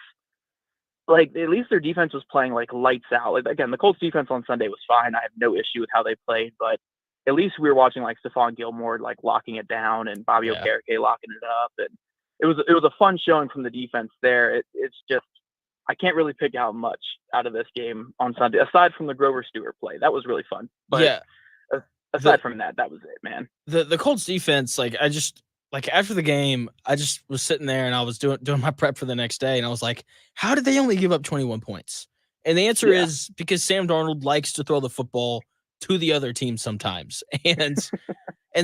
like, at least their defense was playing like lights out. Like, again, the Colts defense on Sunday was fine. I have no issue with how they played, but at least we were watching like Stephon Gilmore like locking it down and Bobby Okereke locking it up, and it was a fun showing from the defense there. It's just, I can't really pick out much out of this game on Sunday aside from the Grover Stewart play. That was really fun, but aside from that was it, man. The Colts defense, like, I just, like, after the game, I just was sitting there and I was doing my prep for the next day, and I was like, how did they only give up 21 points? And the answer is because Sam Darnold likes to throw the football to the other team sometimes. And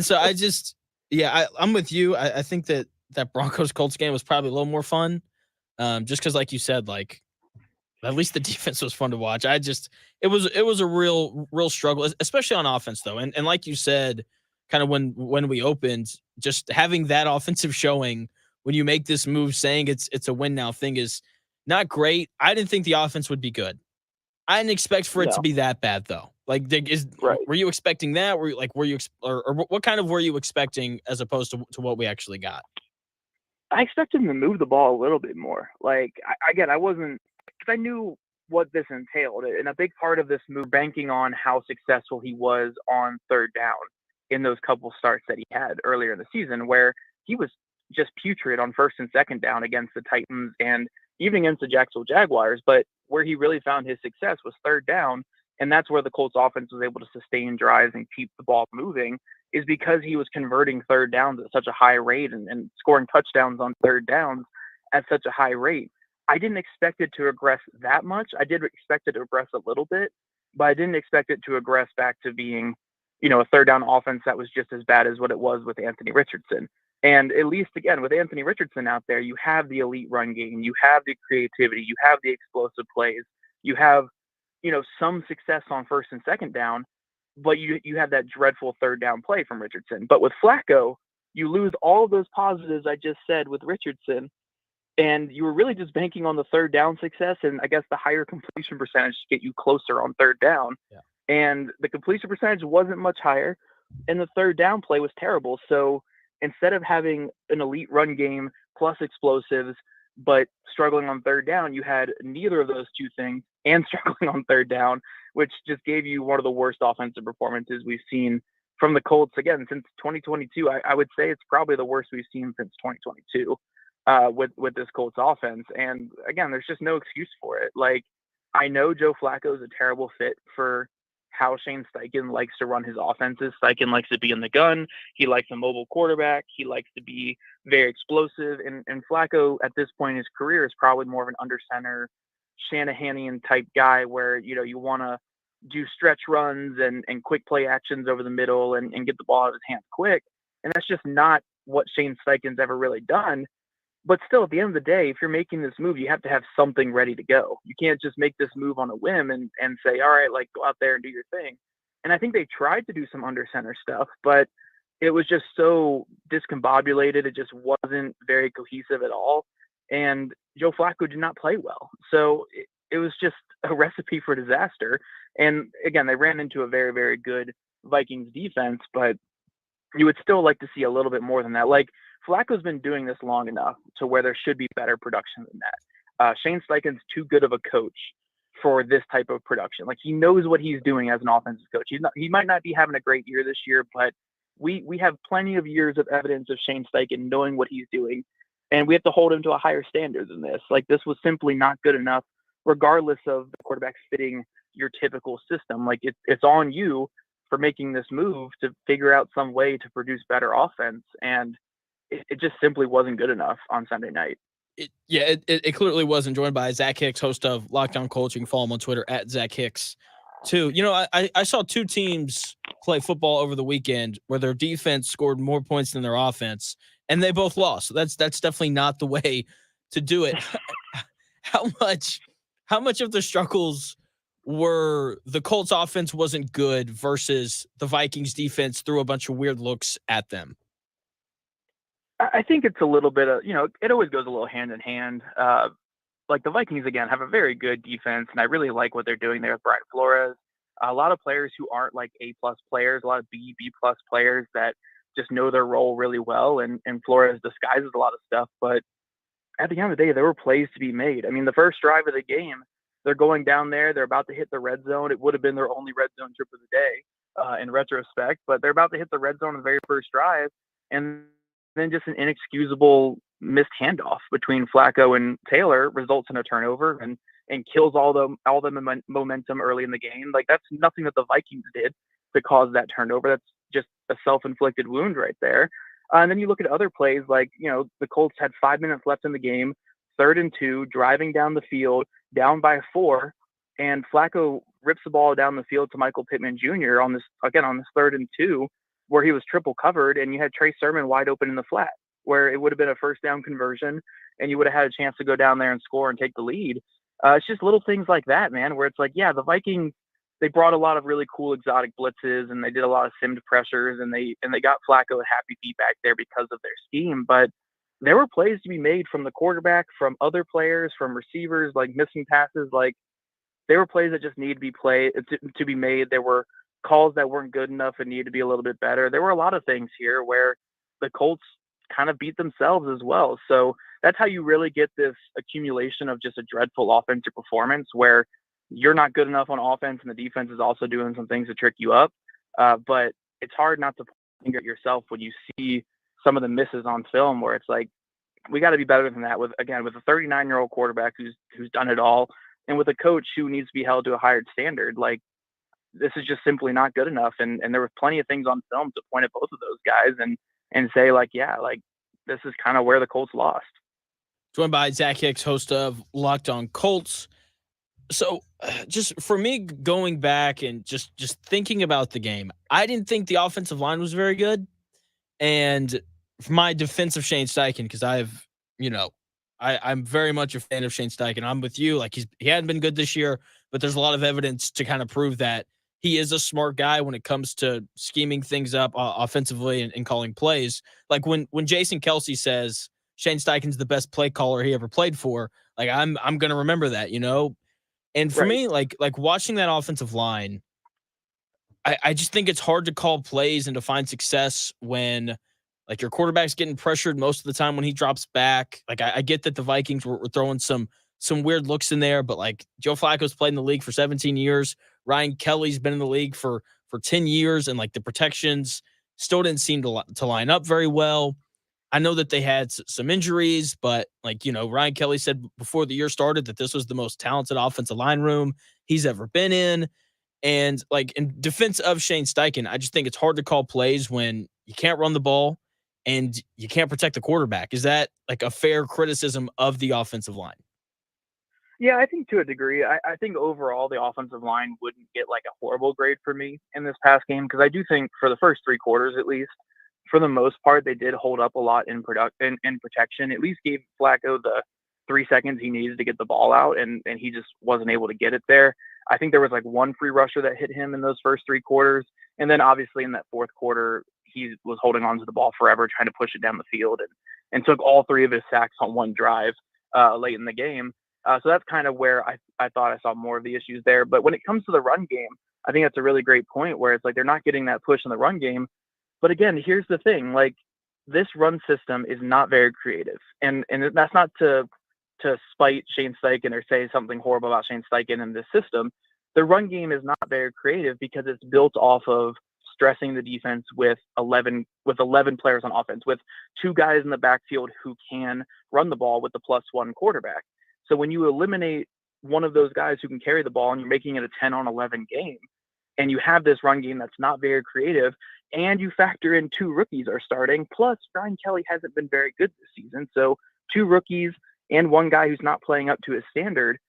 so I just, I'm with you. I think that Broncos Colts game was probably a little more fun. Just because, like you said, like, at least the defense was fun to watch. It was a real struggle, especially on offense though. And like you said, kind of when we opened, just having that offensive showing when you make this move saying it's a win now thing is not great. I didn't think the offense would be good. I didn't expect for it to be that bad though. Like, were you expecting that? Or what kind of were you expecting as opposed to what we actually got? I expected him to move the ball a little bit more. Like, I wasn't, because I knew what this entailed. And a big part of this move, banking on how successful he was on third down in those couple starts that he had earlier in the season, where he was just putrid on first and second down against the Titans and even against the Jacksonville Jaguars. But where he really found his success was third down. And that's where the Colts offense was able to sustain drives and keep the ball moving, is because he was converting third downs at such a high rate and scoring touchdowns on third downs at such a high rate. I didn't expect it to regress that much. I did expect it to regress a little bit, but I didn't expect it to regress back to being, a third down offense that was just as bad as what it was with Anthony Richardson. And at least, again, with Anthony Richardson out there, you have the elite run game, you have the creativity, you have the explosive plays, you have, some success on first and second down, but you have that dreadful third down play from Richardson. But with Flacco, you lose all of those positives I just said with Richardson, and you were really just banking on the third down success and I guess the higher completion percentage to get you closer on third down. Yeah. And the completion percentage wasn't much higher, and the third down play was terrible. So instead of having an elite run game plus explosives, but struggling on third down, you had neither of those two things and struggling on third down, which just gave you one of the worst offensive performances we've seen from the Colts, again, since 2022. I would say it's probably the worst we've seen since 2022 with this Colts offense. And again, there's just no excuse for it. Like, I know Joe Flacco is a terrible fit for how Shane Steichen likes to run his offenses. Steichen likes to be in the gun. He likes a mobile quarterback. He likes to be very explosive. And Flacco, at this point in his career, is probably more of an under center, Shanahanian type guy where, you want to do stretch runs and quick play actions over the middle and get the ball out of his hands quick. And that's just not what Shane Steichen's ever really done. But still, at the end of the day, if you're making this move, you have to have something ready to go. You can't just make this move on a whim and say, all right, like, go out there and do your thing. And I think they tried to do some under center stuff, but it was just so discombobulated. It just wasn't very cohesive at all. And Joe Flacco did not play well. So it was just a recipe for disaster. And again, they ran into a very, very good Vikings defense, but you would still like to see a little bit more than that. Like, Flacco's been doing this long enough to where there should be better production than that. Shane Steichen's too good of a coach for this type of production. Like, he knows what he's doing as an offensive coach. He might not be having a great year this year, but we have plenty of years of evidence of Shane Steichen knowing what he's doing, and we have to hold him to a higher standard than this. Like, this was simply not good enough, regardless of the quarterback fitting your typical system. Like, it's on you for making this move to figure out some way to produce better offense, and it just simply wasn't good enough on Sunday night. It clearly wasn't. Joined by Zach Hicks, host of Lockdown Colts. You can follow him on Twitter at Zach Hicks too. I saw two teams play football over the weekend where their defense scored more points than their offense, and they both lost. So that's definitely not the way to do it. How much of the struggles were the Colts offense wasn't good versus the Vikings defense threw a bunch of weird looks at them? I think it's a little bit of, it always goes a little hand in hand. Like, the Vikings, again, have a very good defense, and I really like what they're doing there with Brian Flores. A lot of players who aren't like A-plus players, a lot of B-plus players that just know their role really well, and Flores disguises a lot of stuff. But at the end of the day, there were plays to be made. I mean, the first drive of the game, they're going down there. They're about to hit the red zone. It would have been their only red zone trip of the day in retrospect, but they're about to hit the red zone in the very first drive. And then just an inexcusable missed handoff between Flacco and Taylor results in a turnover and kills all the momentum early in the game. Like, that's nothing that the Vikings did to cause that turnover. That's just a self-inflicted wound right there. And then you look at other plays, like, the Colts had 5 minutes left in the game, 3rd and 2, driving down the field, down by 4, and Flacco rips the ball down the field to Michael Pittman Jr. on this 3rd and 2, where he was triple covered, and you had Trey Sermon wide open in the flat, where it would have been a first down conversion, and you would have had a chance to go down there and score and take the lead. It's just little things like that, man, where it's like, yeah, the Vikings, they brought a lot of really cool exotic blitzes, and they did a lot of simmed pressures, and they got Flacco and Happy Feet back there because of their scheme. But there were plays to be made from the quarterback, from other players, from receivers, like missing passes. Like, there were plays that just need to be made. There were calls that weren't good enough and needed to be a little bit better. There were a lot of things here where the Colts kind of beat themselves as well. So that's how you really get this accumulation of just a dreadful offensive performance where you're not good enough on offense and the defense is also doing some things to trick you up. But it's hard not to finger at yourself when you see some of the misses on film where it's like, we got to be better than that with a 39-year-old quarterback who's done it all, and with a coach who needs to be held to a higher standard. Like, this is just simply not good enough. And there was plenty of things on film to point at both of those guys and say, like, yeah, like, this is kind of where the Colts lost. Joined by Zach Hicks, host of Locked On Colts. So just for me, going back and just thinking about the game, I didn't think the offensive line was very good. And for my defense of Shane Steichen, because I'm very much a fan of Shane Steichen. I'm with you. Like, he hadn't been good this year, but there's a lot of evidence to kind of prove that he is a smart guy when it comes to scheming things up offensively and calling plays. Like when Jason Kelsey says Shane Steichen's the best play caller he ever played for, like I'm gonna remember that, And for me, like watching that offensive line, I just think it's hard to call plays and to find success when, like, your quarterback's getting pressured most of the time when he drops back. Like, I get that the Vikings were throwing some weird looks in there, but, like, Joe Flacco's played in the league for 17 years. Ryan Kelly's been in the league for 10 years, and, like, the protections still didn't seem to line up very well. I know that they had some injuries, but, like, Ryan Kelly said before the year started that this was the most talented offensive line room he's ever been in. And, like, in defense of Shane Steichen, I just think it's hard to call plays when you can't run the ball and you can't protect the quarterback. Is that, like, a fair criticism of the offensive line? Yeah, I think to a degree. I think overall the offensive line wouldn't get like a horrible grade for me in this past game, because I do think for the first three quarters, at least, for the most part, they did hold up a lot in protection. At least gave Flacco the 3 seconds he needed to get the ball out, and he just wasn't able to get it there. I think there was like one free rusher that hit him in those first three quarters. And then obviously in that fourth quarter, he was holding on to the ball forever, trying to push it down the field, and took all three of his sacks on one drive late in the game. So that's kind of where I thought I saw more of the issues there. But when it comes to the run game, I think that's a really great point where it's like they're not getting that push in the run game. But again, here's the thing, like, this run system is not very creative. And that's not to spite Shane Steichen or say something horrible about Shane Steichen and this system. The run game is not very creative because it's built off of stressing the defense with 11 players on offense, with two guys in the backfield who can run the ball with the +1 quarterback. So when you eliminate one of those guys who can carry the ball and you're making it a 10-on-11 game, and you have this run game that's not very creative, and you factor in two rookies are starting, plus Ryan Kelly hasn't been very good this season. So two rookies and one guy who's not playing up to his standard,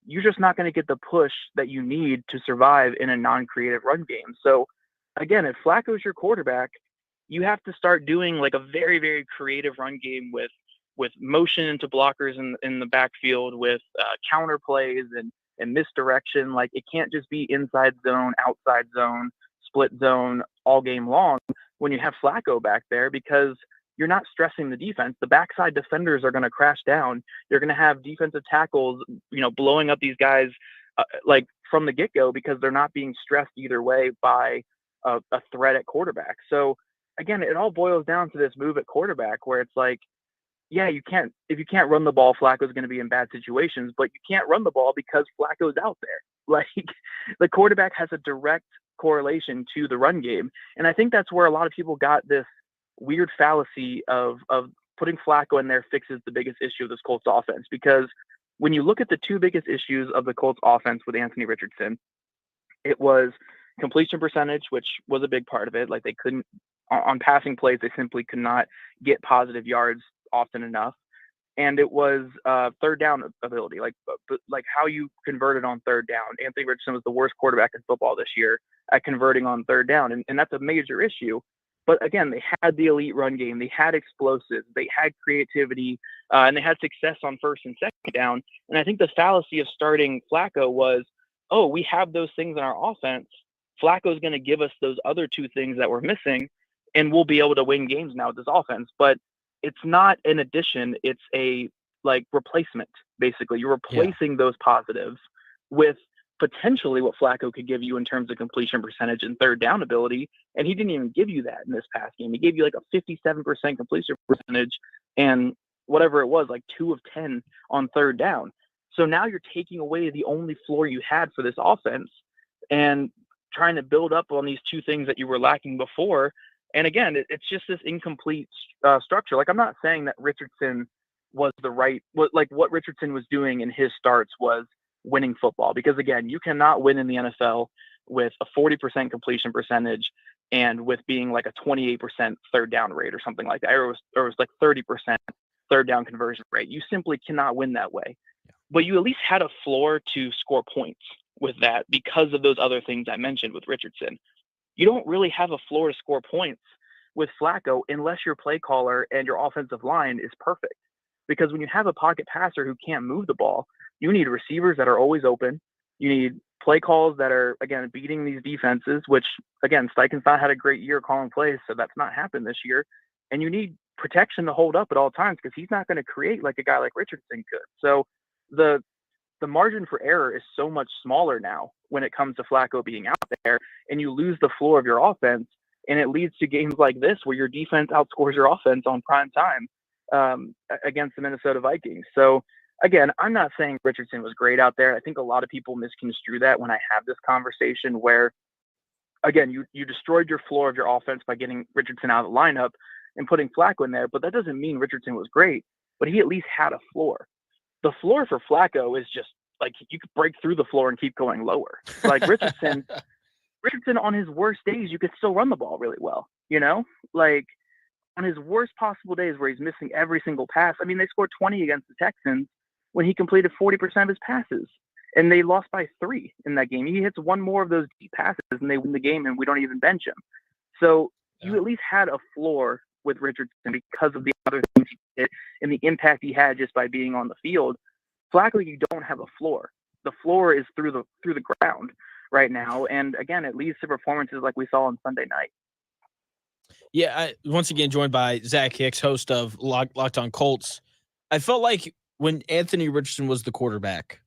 you're just not going to get the push that you need to survive in a non-creative run game. So again, if Flacco's your quarterback, you have to start doing like a very, very creative run game with motion into blockers in the backfield, with counter plays and misdirection. Like, it can't just be inside zone, outside zone, split zone all game long when you have Flacco back there, because you're not stressing the defense. The backside defenders are going to crash down. You're going to have defensive tackles, blowing up these guys like from the get-go, because they're not being stressed either way by a threat at quarterback. So again, it all boils down to this move at quarterback where it's like, yeah, if you can't run the ball, Flacco's going to be in bad situations, but you can't run the ball because Flacco's out there. Like, the quarterback has a direct correlation to the run game. And I think that's where a lot of people got this weird fallacy of putting Flacco in there fixes the biggest issue of this Colts offense. Because when you look at the two biggest issues of the Colts offense with Anthony Richardson, it was completion percentage, which was a big part of it. Like, they couldn't, on passing plays, they simply could not get positive yards often enough. And it was third down ability, like how you converted on third down. Anthony Richardson was the worst quarterback in football this year at converting on third down. And that's a major issue. But again, they had the elite run game. They had explosives. They had creativity, and they had success on first and second down. And I think the fallacy of starting Flacco was, oh, we have those things in our offense. Flacco's going to give us those other two things that we're missing, and we'll be able to win games now with this offense. But it's not an addition. It's a replacement, basically. You're replacing those positives with potentially what Flacco could give you in terms of completion percentage and third down ability. And he didn't even give you that in this past game. He gave you like a 57% completion percentage and whatever it was, like 2 of 10 on third down. So now you're taking away the only floor you had for this offense and trying to build up on these two things that you were lacking before. And again, it's just this incomplete structure. Like, I'm not saying that Richardson was what Richardson was doing in his starts was winning football, because again, you cannot win in the NFL with a 40% completion percentage and with being like a 28% third down rate or something like that. Or it was like 30% third down conversion rate. You simply cannot win that way. But you at least had a floor to score points with that because of those other things I mentioned with Richardson. You don't really have a floor to score points with Flacco unless your play caller and your offensive line is perfect. Because when you have a pocket passer who can't move the ball, you need receivers that are always open. You need play calls that are, again, beating these defenses, which, again, Steichen's not had a great year calling plays, so that's not happened this year. And you need protection to hold up at all times because he's not going to create like a guy like Richardson could. So the margin for error is so much smaller now when it comes to Flacco being out there, and you lose the floor of your offense, and it leads to games like this where your defense outscores your offense on prime time against the Minnesota Vikings. So again, I'm not saying Richardson was great out there. I think a lot of people misconstrue that when I have this conversation where, again, you destroyed your floor of your offense by getting Richardson out of the lineup and putting Flacco in there, but that doesn't mean Richardson was great, but he at least had a floor. The floor for Flacco is just like you could break through the floor and keep going lower. Like Richardson on his worst days, you could still run the ball really well, like on his worst possible days where he's missing every single pass. I mean, they scored 20 against the Texans when he completed 40% of his passes, and they lost by 3 in that game. He hits one more of those deep passes and they win the game, and we don't even bench him. So you at least had a floor with Richardson because of the other things he did and the impact he had just by being on the field. Flacco, you don't have a floor. The floor is through the ground right now. And again, it leads to performances like we saw on Sunday night. Yeah, once again joined by Zach Hicks, host of Locked On Colts. I felt like when Anthony Richardson was the quarterback,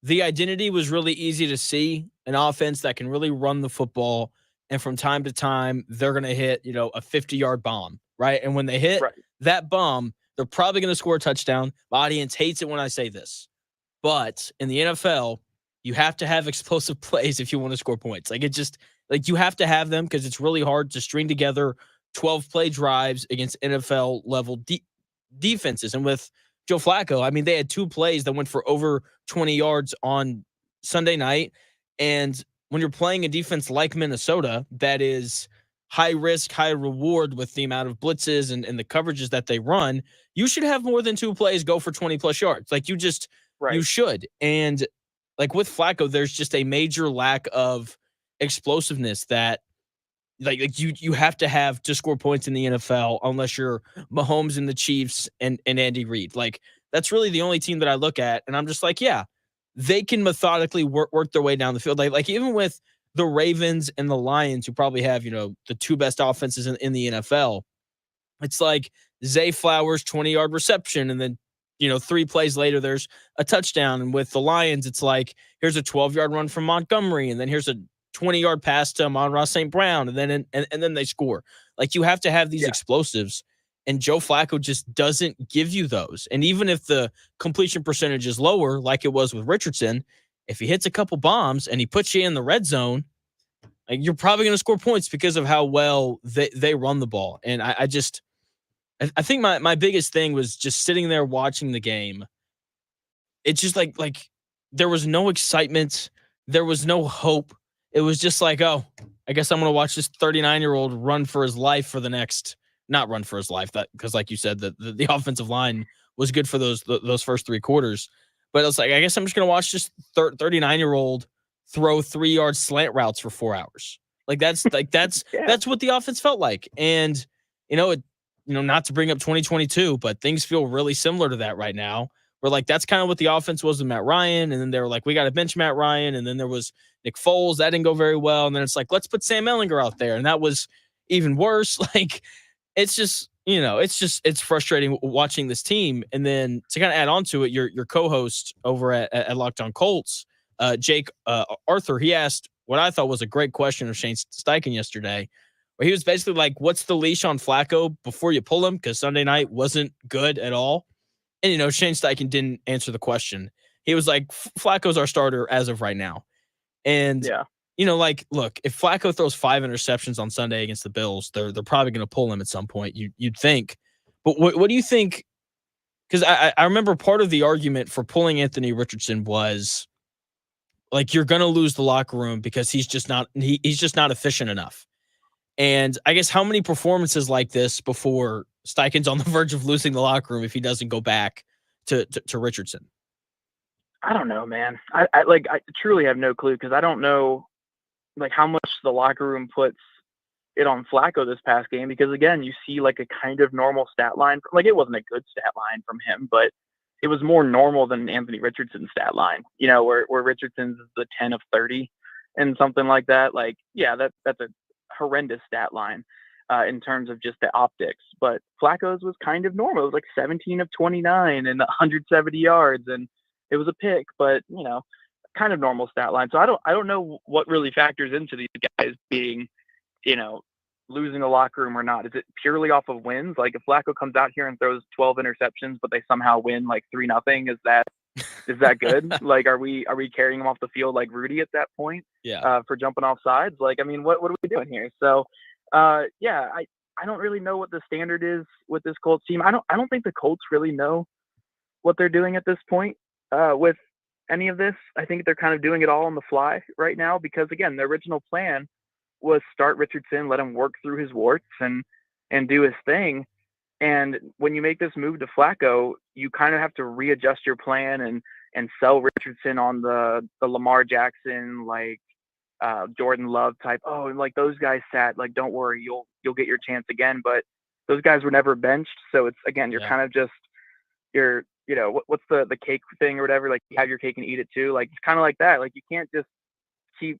the identity was really easy to see, an offense that can really run the football, and from time to time, they're going to hit, a 50-yard bomb, right? And when they hit that bomb, they're probably going to score a touchdown. My audience hates it when I say this, but in the NFL, you have to have explosive plays if you want to score points. You have to have them because it's really hard to string together 12-play drives against NFL-level defenses. And with Joe Flacco, I mean, they had 2 plays that went for over 20 yards on Sunday night. And when you're playing a defense like Minnesota that is high risk, high reward with the amount of blitzes and the coverages that they run, you should have more than 2 plays go for 20-plus yards. You should. And with Flacco, there's just a major lack of explosiveness that you have to have to score points in the NFL unless you're Mahomes and the Chiefs and Andy Reid. That's really the only team that I look at, and I'm just they can methodically work their way down the field. Even with the Ravens and the Lions, who probably have, the 2 best offenses in the NFL, it's like Zay Flowers, 20-yard reception, and then, 3 plays later, there's a touchdown. And with the Lions, it's like, here's a 12-yard run from Montgomery, and then here's a 20-yard pass to Amon-Ra St. Brown, and then they score. You have to have these explosives, and Joe Flacco just doesn't give you those. And even if the completion percentage is lower, like it was with Richardson, if he hits a couple bombs and he puts you in the red zone, you're probably going to score points because of how well they run the ball. And I think my biggest thing was just sitting there watching the game. It's just like there was no excitement. There was no hope. It was just I guess I'm going to watch this 39-year-old run for his life for the next – not run for his life, because like you said, the offensive line was good for those first 3 quarters. But it was I guess I'm just going to watch this 39-year-old throw 3-yard slant routes for 4 hours. That's what the offense felt like. And, not to bring up 2022, but things feel really similar to that right now. Where that's kind of what the offense was with Matt Ryan. And then they were we got to bench Matt Ryan. And then there was Nick Foles. That didn't go very well. And then it's let's put Sam Ehlinger out there. And that was even worse. It's just, it's frustrating watching this team. And then to kind of add on to it, your co-host over at Locked On Colts, Jake Arthur, he asked what I thought was a great question of Shane Steichen yesterday, where he was basically like, what's the leash on Flacco before you pull him? Because Sunday night wasn't good at all. And, Shane Steichen didn't answer the question. He was like, Flacco's our starter as of right now. And, look, if Flacco throws 5 interceptions on Sunday against the Bills, they're probably going to pull him at some point, you'd think. But what do you think? Because I remember part of the argument for pulling Anthony Richardson was, like, you're going to lose the locker room because he's just not efficient enough. And I guess how many performances like this before Steichen's on the verge of losing the locker room if he doesn't go back to Richardson? I don't know, man. I truly have no clue because I don't know like how much the locker room puts it on Flacco this past game, because again, you see like a kind of normal stat line. Like, it wasn't a good stat line from him, but it was more normal than Anthony Richardson's stat line, where Richardson's is the 10 of 30 and something like that. Like, yeah, that's a horrendous stat line in terms of just the optics, but Flacco's was kind of normal. It was like 17 of 29 and 170 yards, and it was a pick, but kind of normal stat line. So I don't know what really factors into these guys being, losing the locker room or not. Is it purely off of wins? Like, if Flacco comes out here and throws 12 interceptions, but they somehow win like 3-0, is that good? Like, are we carrying him off the field like Rudy at that point? Yeah. For jumping off sides? Like, I mean, what are we doing here? So, I don't really know what the standard is with this Colts team. I don't think the Colts really know what they're doing at this point with any of this. I think they're kind of doing it all on the fly right now because, again, the original plan was start Richardson, let him work through his warts and do his thing. And when you make this move to Flacco, you kind of have to readjust your plan and sell Richardson on the Lamar Jackson, like Jordan Love type. Oh, and like those guys sat, like, don't worry, you'll get your chance again. But those guys were never benched. So it's, again, you're kind of just, what's the cake thing or whatever, like, you have your cake and eat it too. Like, it's kind of like that. Like, you can't just keep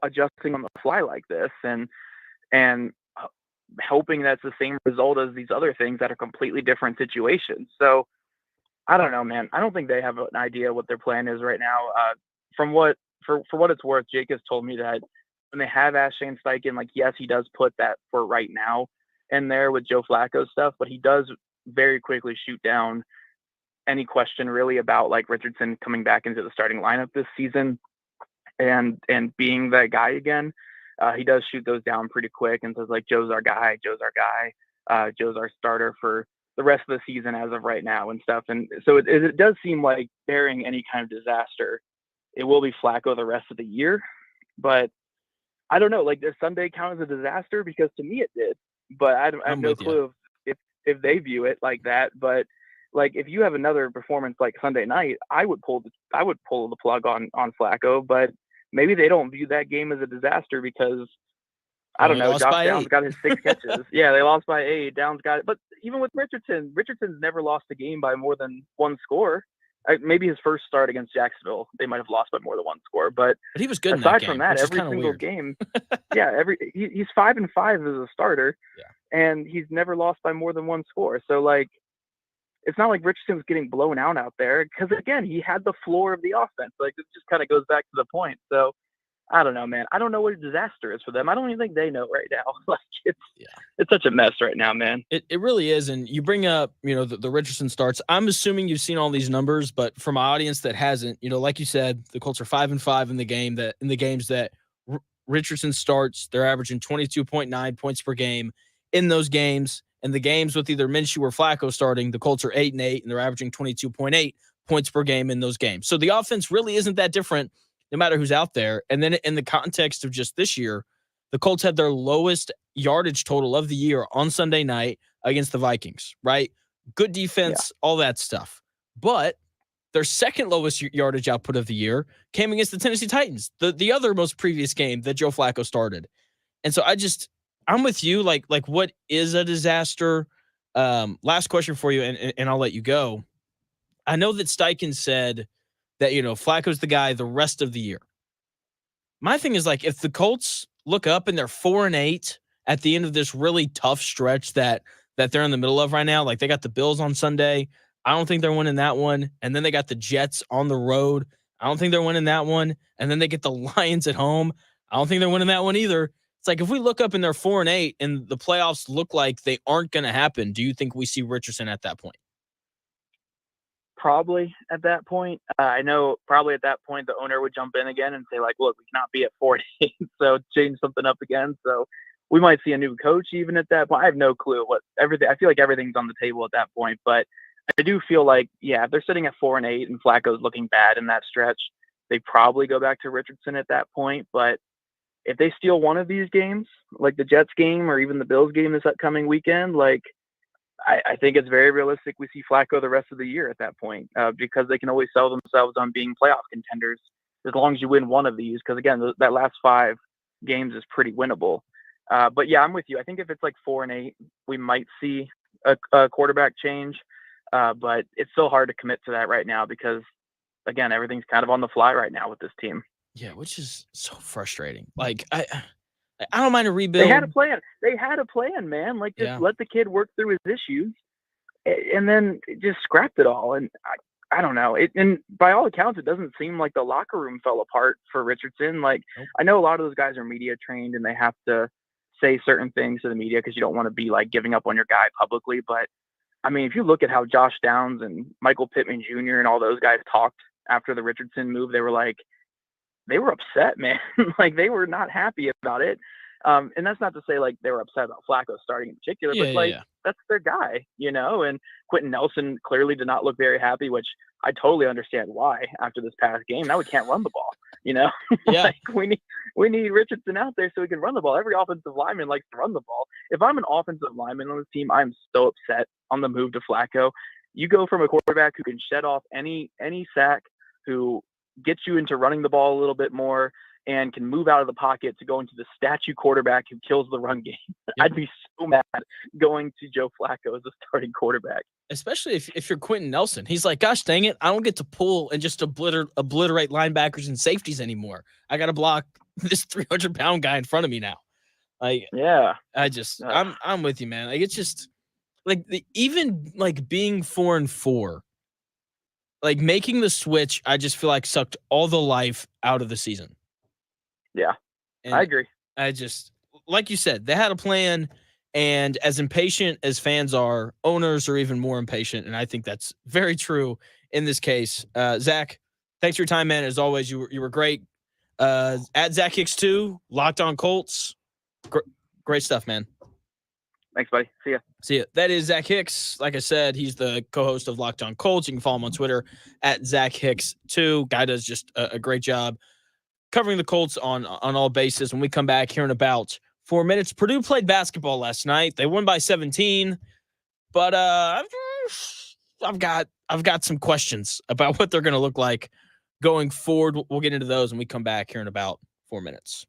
adjusting on the fly like this and hoping that's the same result as these other things that are completely different situations. So I don't know, man. I don't think they have an idea what their plan is right now. For what it's worth, Jake has told me that when they have asked Shane Steichen, like, yes, he does put that for right now in there with Joe Flacco stuff, but he does very quickly shoot down any question really about like Richardson coming back into the starting lineup this season and being that guy again. He does shoot those down pretty quick and says, like, Joe's our guy, Joe's our starter for the rest of the season as of right now and stuff. And so it does seem like, bearing any kind of disaster, it will be Flacco the rest of the year. But I don't know, like, does Sunday count as a disaster? Because to me it did, but I have no clue if they view it like that. But like, if you have another performance like Sunday night, I would pull the plug on Flacco. But maybe they don't view that game as a disaster because, I don't know, Josh Downs got his 6 catches. Yeah, they lost by 8. Downs got it. But even with Richardson's never lost a game by more than 1 score. Maybe his first start against Jacksonville, they might have lost by more than 1 score. But he was good aside in that game, from that, every single weird. game, he's 5-5 as a starter, and he's never lost by more than 1 score. So, like, it's not like Richardson was getting blown out there because, again, he had the floor of the offense. Like, it just kind of goes back to the point. So, I don't know, man. I don't know what a disaster is for them. I don't even think they know right now. Like, it's such a mess right now, man. It really is. And you bring up, the Richardson starts. I'm assuming you've seen all these numbers, but from an audience that hasn't, like you said, the Colts are 5-5 in the games that Richardson starts. They're averaging 22.9 points per game in those games. And the games with either Minshew or Flacco starting, the Colts are 8-8, and they're averaging 22.8 points per game in those games. So the offense really isn't that different, no matter who's out there. And then in the context of just this year, the Colts had their lowest yardage total of the year on Sunday night against the Vikings, right? Good defense, all that stuff. But their second lowest yardage output of the year came against the Tennessee Titans, the other most previous game that Joe Flacco started. And so I'm with you. Like what is a disaster? Last question for you, and I'll let you go. I know that Steichen said that, Flacco's the guy the rest of the year. My thing is, like, if the Colts look up and they're 4-8 at the end of this really tough stretch that they're in the middle of right now, like they got the Bills on Sunday. I don't think they're winning that one. And then they got the Jets on the road. I don't think they're winning that one. And then they get the Lions at home. I don't think they're winning that one either. It's like if we look up and they're 4-8 and the playoffs look like they aren't going to happen, do you think we see Richardson at that point? Probably at that point. I know probably at that point the owner would jump in again and say, like, look, we cannot be at 4-8, so change something up again. So we might see a new coach even at that point. I have no clue what everything. I feel like everything's on the table at that point, but I do feel like, yeah, if they're sitting at 4-8 and Flacco's looking bad in that stretch, they probably go back to Richardson at that point. But if they steal one of these games, like the Jets game or even the Bills game this upcoming weekend, like I think it's very realistic we see Flacco the rest of the year at that point, because they can always sell themselves on being playoff contenders as long as you win one of these. Because again, that last 5 games is pretty winnable. But yeah, I'm with you. I think if it's like 4-8, we might see a quarterback change. But it's so hard to commit to that right now because, again, everything's kind of on the fly right now with this team. Yeah, which is so frustrating. Like I don't mind a rebuild. They had a plan. They had a plan, man. Like, just let the kid work through his issues, and then just scrapped it all. And I don't know. And by all accounts, it doesn't seem like the locker room fell apart for Richardson. Like, nope. I know a lot of those guys are media trained and they have to say certain things to the media because you don't want to be like giving up on your guy publicly. But I mean, if you look at how Josh Downs and Michael Pittman Jr. and all those guys talked after the Richardson move, they were upset, man. Like, they were not happy about it. And that's not to say like they were upset about Flacco starting in particular, but that's their guy, and Quentin Nelson clearly did not look very happy, which I totally understand why after this past game. Now we can't run the ball, Yeah. Like, we need Richardson out there so we can run the ball. Every offensive lineman likes to run the ball. If I'm an offensive lineman on this team, I'm so upset on the move to Flacco. You go from a quarterback who can shed off any sack, who gets you into running the ball a little bit more and can move out of the pocket, to go into the statue quarterback who kills the run game. Yep. I'd be so mad going to Joe Flacco as a starting quarterback. Especially if you're Quentin Nelson. He's like, gosh dang it, I don't get to pull and just obliterate linebackers and safeties anymore. I got to block this 300-pound guy in front of me now. Like, yeah, I'm with you, man. Like, it's just like even like being 4-4, like making the switch, I just feel like sucked all the life out of the season. Yeah, and I agree. I just, like you said, they had a plan, and as impatient as fans are, owners are even more impatient, and I think that's very true in this case. Zach, thanks for your time, man. As always, you were great. At Zach Hicks 2, Locked On Colts. Great stuff, man. Thanks, buddy. See ya. That is Zach Hicks. Like I said, he's the co-host of Locked On Colts. You can follow him on Twitter at Zach Hicks 2. Guy does just a great job covering the Colts on all bases. When we come back here in about 4 minutes, Purdue played basketball last night. They won by 17, but I've got some questions about what they're going to look like going forward. We'll get into those when we come back here in about 4 minutes.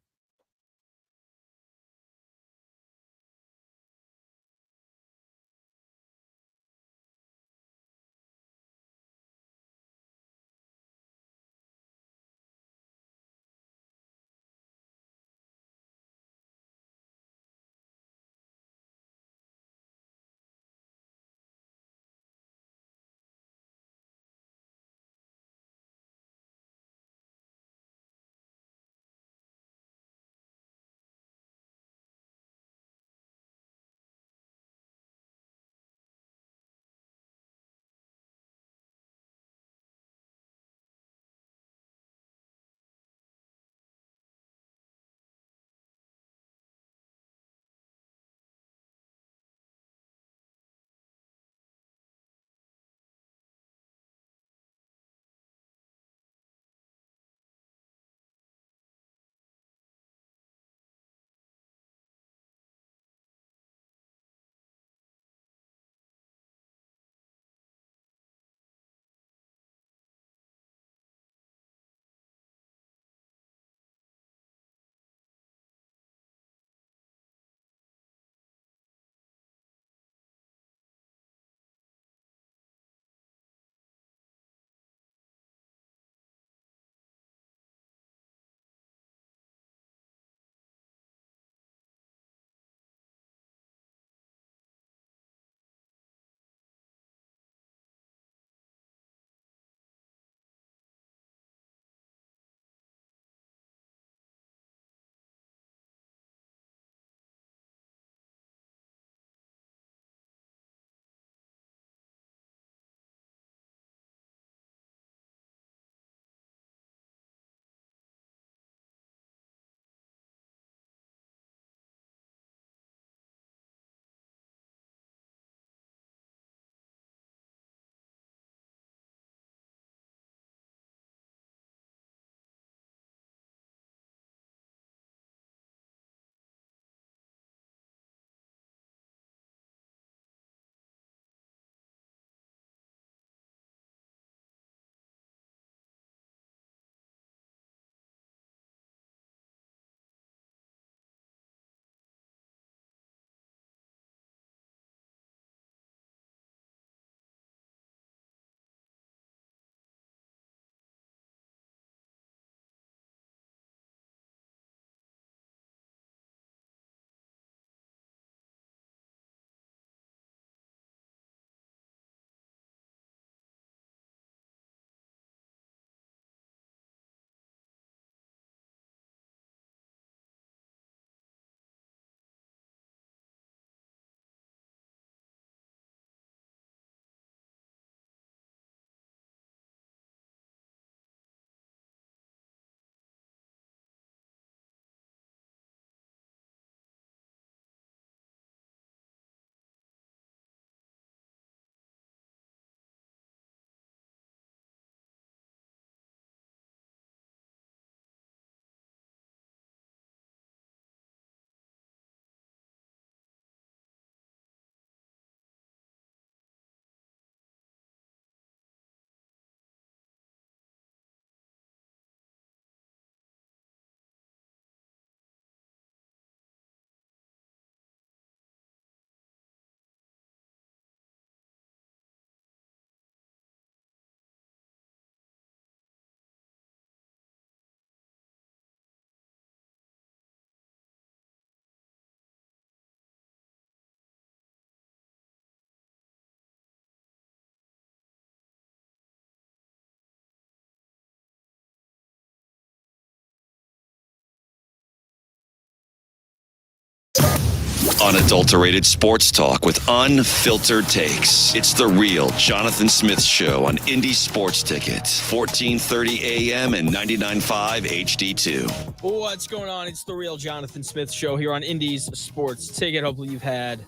Unadulterated sports talk with unfiltered takes. It's the real Jonathan Smith Show on Indy Sports Ticket, 1430 AM and 99.5 HD2. What's going on? It's the real Jonathan Smith Show here on Indy's Sports Ticket. Hopefully you've had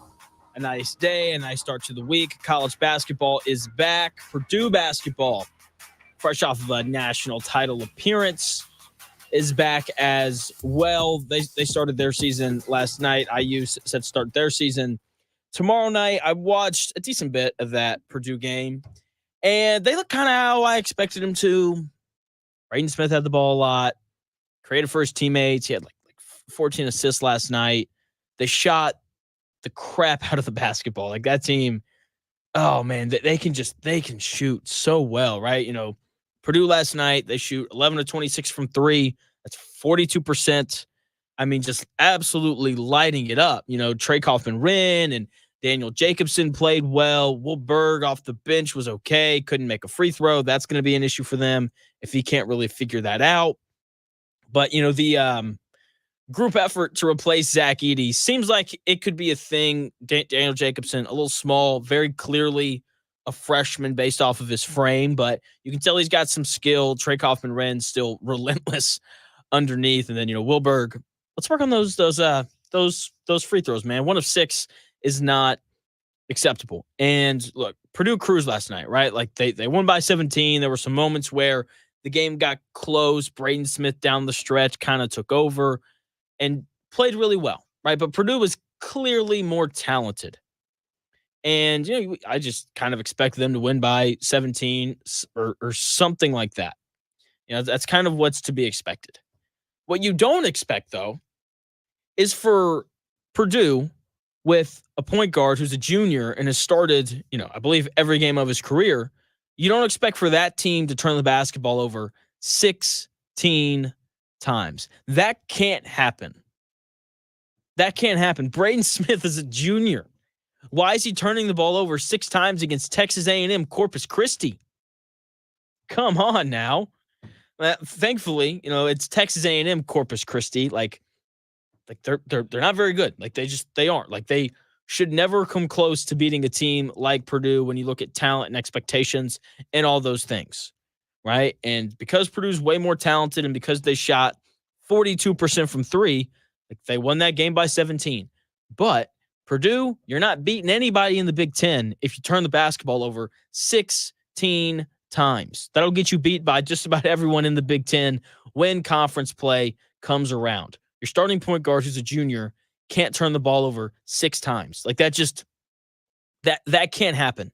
a nice day, a nice start to the week. College basketball is back. Purdue basketball, fresh off of a national title appearance, is back as well. They started their season last night. IU set to start their season tomorrow night. I watched a decent bit of that Purdue game, and they look kind of how I expected them to. Braden Smith had the ball a lot, created for his teammates. He had like 14 assists last night. They shot the crap out of the basketball. Like that team, oh man, they can shoot so well, right? You know, Purdue last night, they shoot 11 of 26 from three. That's 42%. I mean, just absolutely lighting it up. You know, Trey Kaufman-Renn and Daniel Jacobson played well. Will Berg off the bench was okay. Couldn't make a free throw. That's going to be an issue for them if he can't really figure that out. But, you know, the group effort to replace Zach Edey seems like it could be a thing. Daniel Jacobson, a little small, very clearly a freshman based off of his frame, but you can tell he's got some skill. Trey Kaufman-Renn still relentless underneath. And then, you know, Wilberg, let's work on those free throws, man. 1 of 6 is not acceptable. And look, Purdue cruised last night, right? Like they won by 17. There were some moments where the game got close. Braden Smith down the stretch kind of took over and played really well, right? But Purdue was clearly more talented. And, you know, I just kind of expect them to win by 17 or something like that. You know, that's kind of what's to be expected. What you don't expect, though, is for Purdue with a point guard who's a junior and has started, you know, I believe every game of his career. You don't expect for that team to turn the basketball over 16 times. That can't happen. That can't happen. Braden Smith is a junior. Why is he turning the ball over 6 times against Texas A&M Corpus Christi? Come on now. Thankfully, you know, it's Texas A&M Corpus Christi. Like they're not very good. Like they aren't. Like they should never come close to beating a team like Purdue when you look at talent and expectations and all those things, right? And because Purdue's way more talented and because they shot 42% from 3, like they won that game by 17. But Purdue, you're not beating anybody in the Big Ten if you turn the basketball over 16 times. That'll get you beat by just about everyone in the Big Ten when conference play comes around. Your starting point guard, who's a junior, can't turn the ball over 6 times. Like that just that can't happen.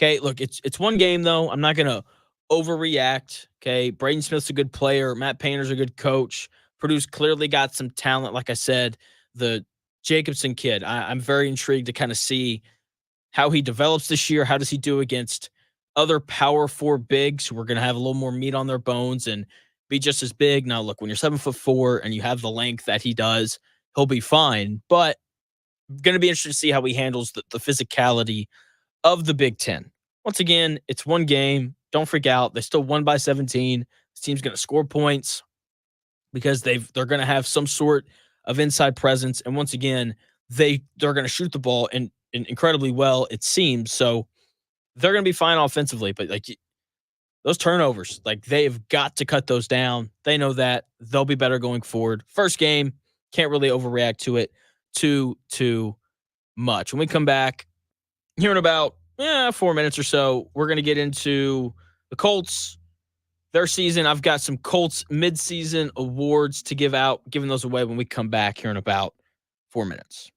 Okay, look, it's one game though. I'm not gonna overreact. Okay, Braden Smith's a good player. Matt Painter's a good coach. Purdue's clearly got some talent. Like I said, the Jacobson kid, I'm very intrigued to kind of see how he develops this year. How does he do against other power 4 bigs who are going to have a little more meat on their bones and be just as big? Now, look, when you're 7'4" and you have the length that he does, he'll be fine. But going to be interested to see how he handles the physicality of the Big Ten. Once again, it's one game. Don't freak out. They still won by 17. This team's going to score points because they're going to have some sort of inside presence. And once again, they're going to shoot the ball and incredibly well, it seems. So they're going to be fine offensively, but like those turnovers, like they've got to cut those down. They know that. They'll be better going forward. First game, can't really overreact to it too much. When we come back here in about 4 minutes or so, we're going to get into the Colts, their season. I've got some Colts midseason awards to give out, giving those away when we come back here in about 4 minutes.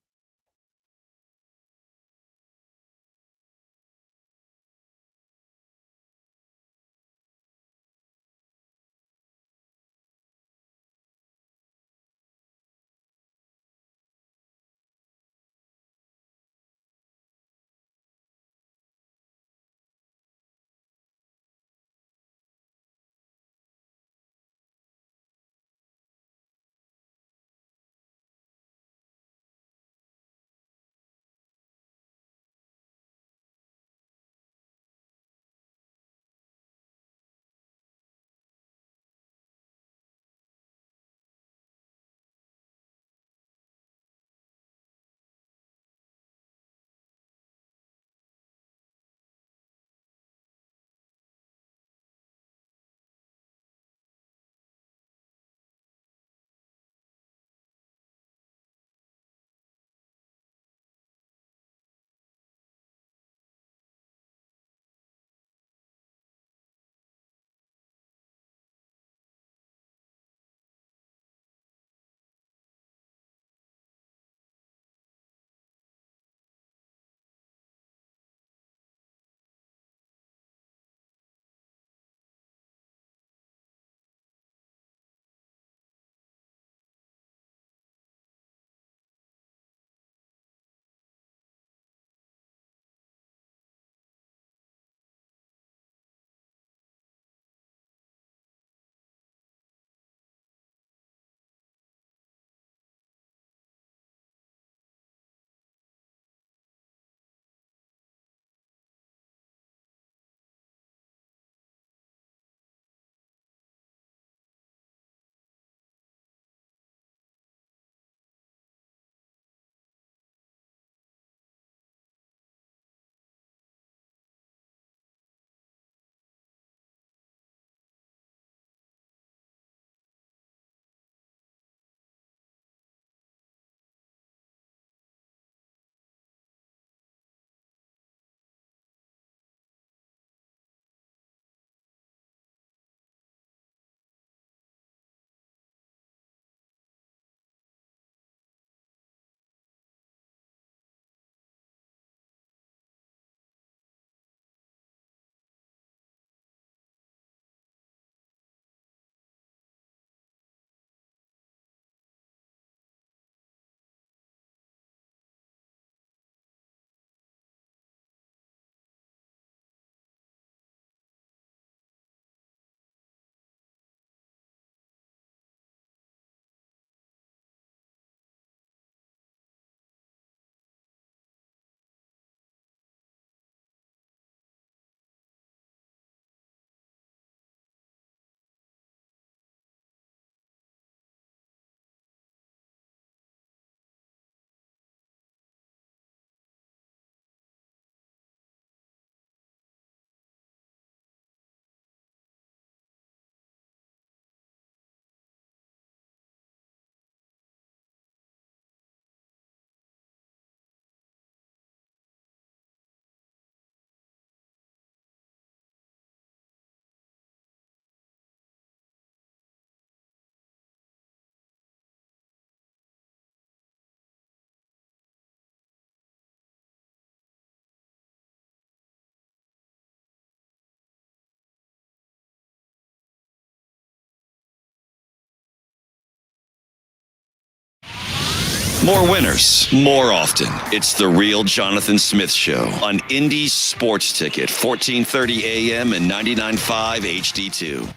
More winners, more often. It's the Real Jonathan Smith Show on Indy Sports Ticket, 1430 AM and 99.5 HD2.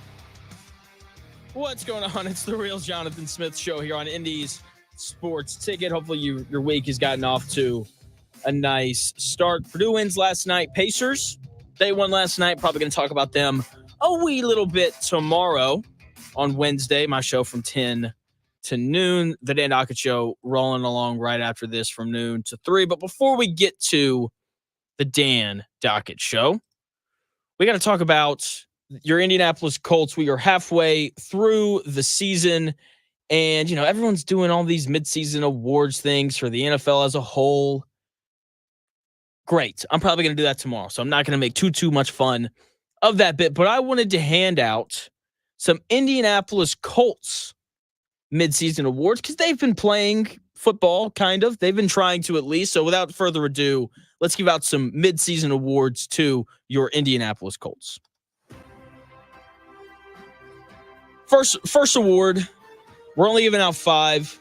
What's going on? It's the Real Jonathan Smith Show here on Indy's Sports Ticket. Hopefully your week has gotten off to a nice start. Purdue wins last night. Pacers, they won last night. Probably going to talk about them a wee little bit tomorrow on Wednesday. My show from 10 to noon. The Dan Dockett Show rolling along right after this from noon to 3. But before we get to the Dan Dockett Show, we got to talk about your Indianapolis Colts. We are halfway through the season, and everyone's doing all these midseason awards things for the NFL as a whole. Great. I'm probably going to do that tomorrow, so I'm not going to make too much fun of that bit. But I wanted to hand out some Indianapolis Colts midseason awards because they've been playing football, kind of. They've been trying to, at least. So without further ado, let's give out some midseason awards to your Indianapolis Colts. First award, we're only giving out 5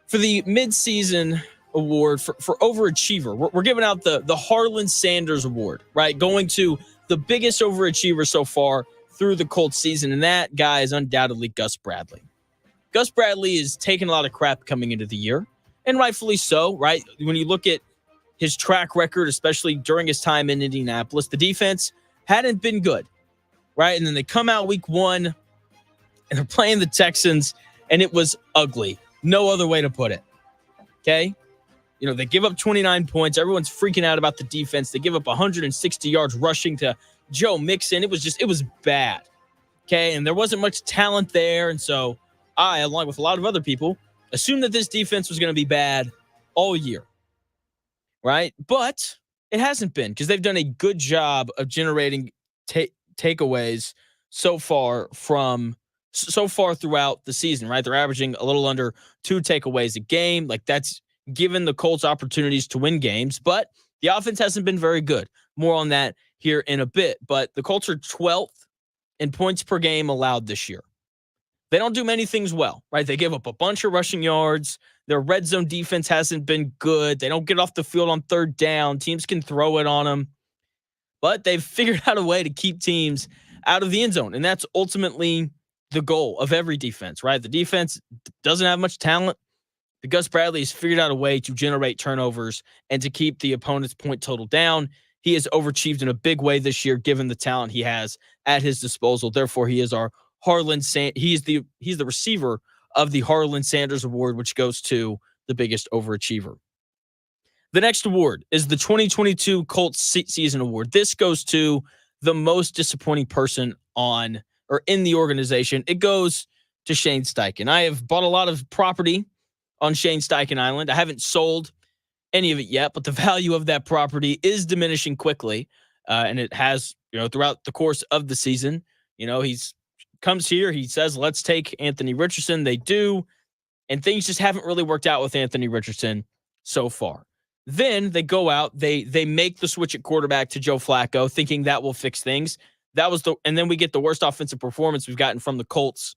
for the midseason award for overachiever. We're giving out the Harlan Sanders Award, right? Going to the biggest overachiever so far through the Colts season, and that guy is undoubtedly Gus Bradley. Gus Bradley is taking a lot of crap coming into the year, and rightfully so, right? When you look at his track record, especially during his time in Indianapolis, the defense hadn't been good, right? And then they come out week 1, and they're playing the Texans, and it was ugly. No other way to put it, okay? They give up 29 points. Everyone's freaking out about the defense. They give up 160 yards rushing to Joe Mixon. It was bad. Okay. And there wasn't much talent there. And so I, along with a lot of other people, assumed that this defense was going to be bad all year. Right. But it hasn't been, because they've done a good job of generating takeaways so far throughout the season. Right. They're averaging a little under 2 takeaways a game. Like, that's given the Colts opportunities to win games, but the offense hasn't been very good. More on that here in a bit, but the Colts are 12th in points per game allowed this year. They don't do many things well, right? They give up a bunch of rushing yards. Their red zone defense hasn't been good. They don't get off the field on third down. Teams can throw it on them, but they've figured out a way to keep teams out of the end zone. And that's ultimately the goal of every defense, right? The defense doesn't have much talent. Gus Bradley has figured out a way to generate turnovers and to keep the opponent's point total down. He has overachieved in a big way this year, given the talent he has at his disposal. Therefore, he is our he's the receiver of the Harlan Sanders Award, which goes to the biggest overachiever. The next award is the 2022 Colts Season Award. This goes to the most disappointing person in the organization. It goes to Shane Steichen. I have bought a lot of property on Shane Steichen Island. I haven't sold any of it yet, but the value of that property is diminishing quickly. And it has, throughout the course of the season. He's comes here, he says, let's take Anthony Richardson. They do. And things just haven't really worked out with Anthony Richardson so far. Then they go out, they make the switch at quarterback to Joe Flacco, thinking that will fix things. And then we get the worst offensive performance we've gotten from the Colts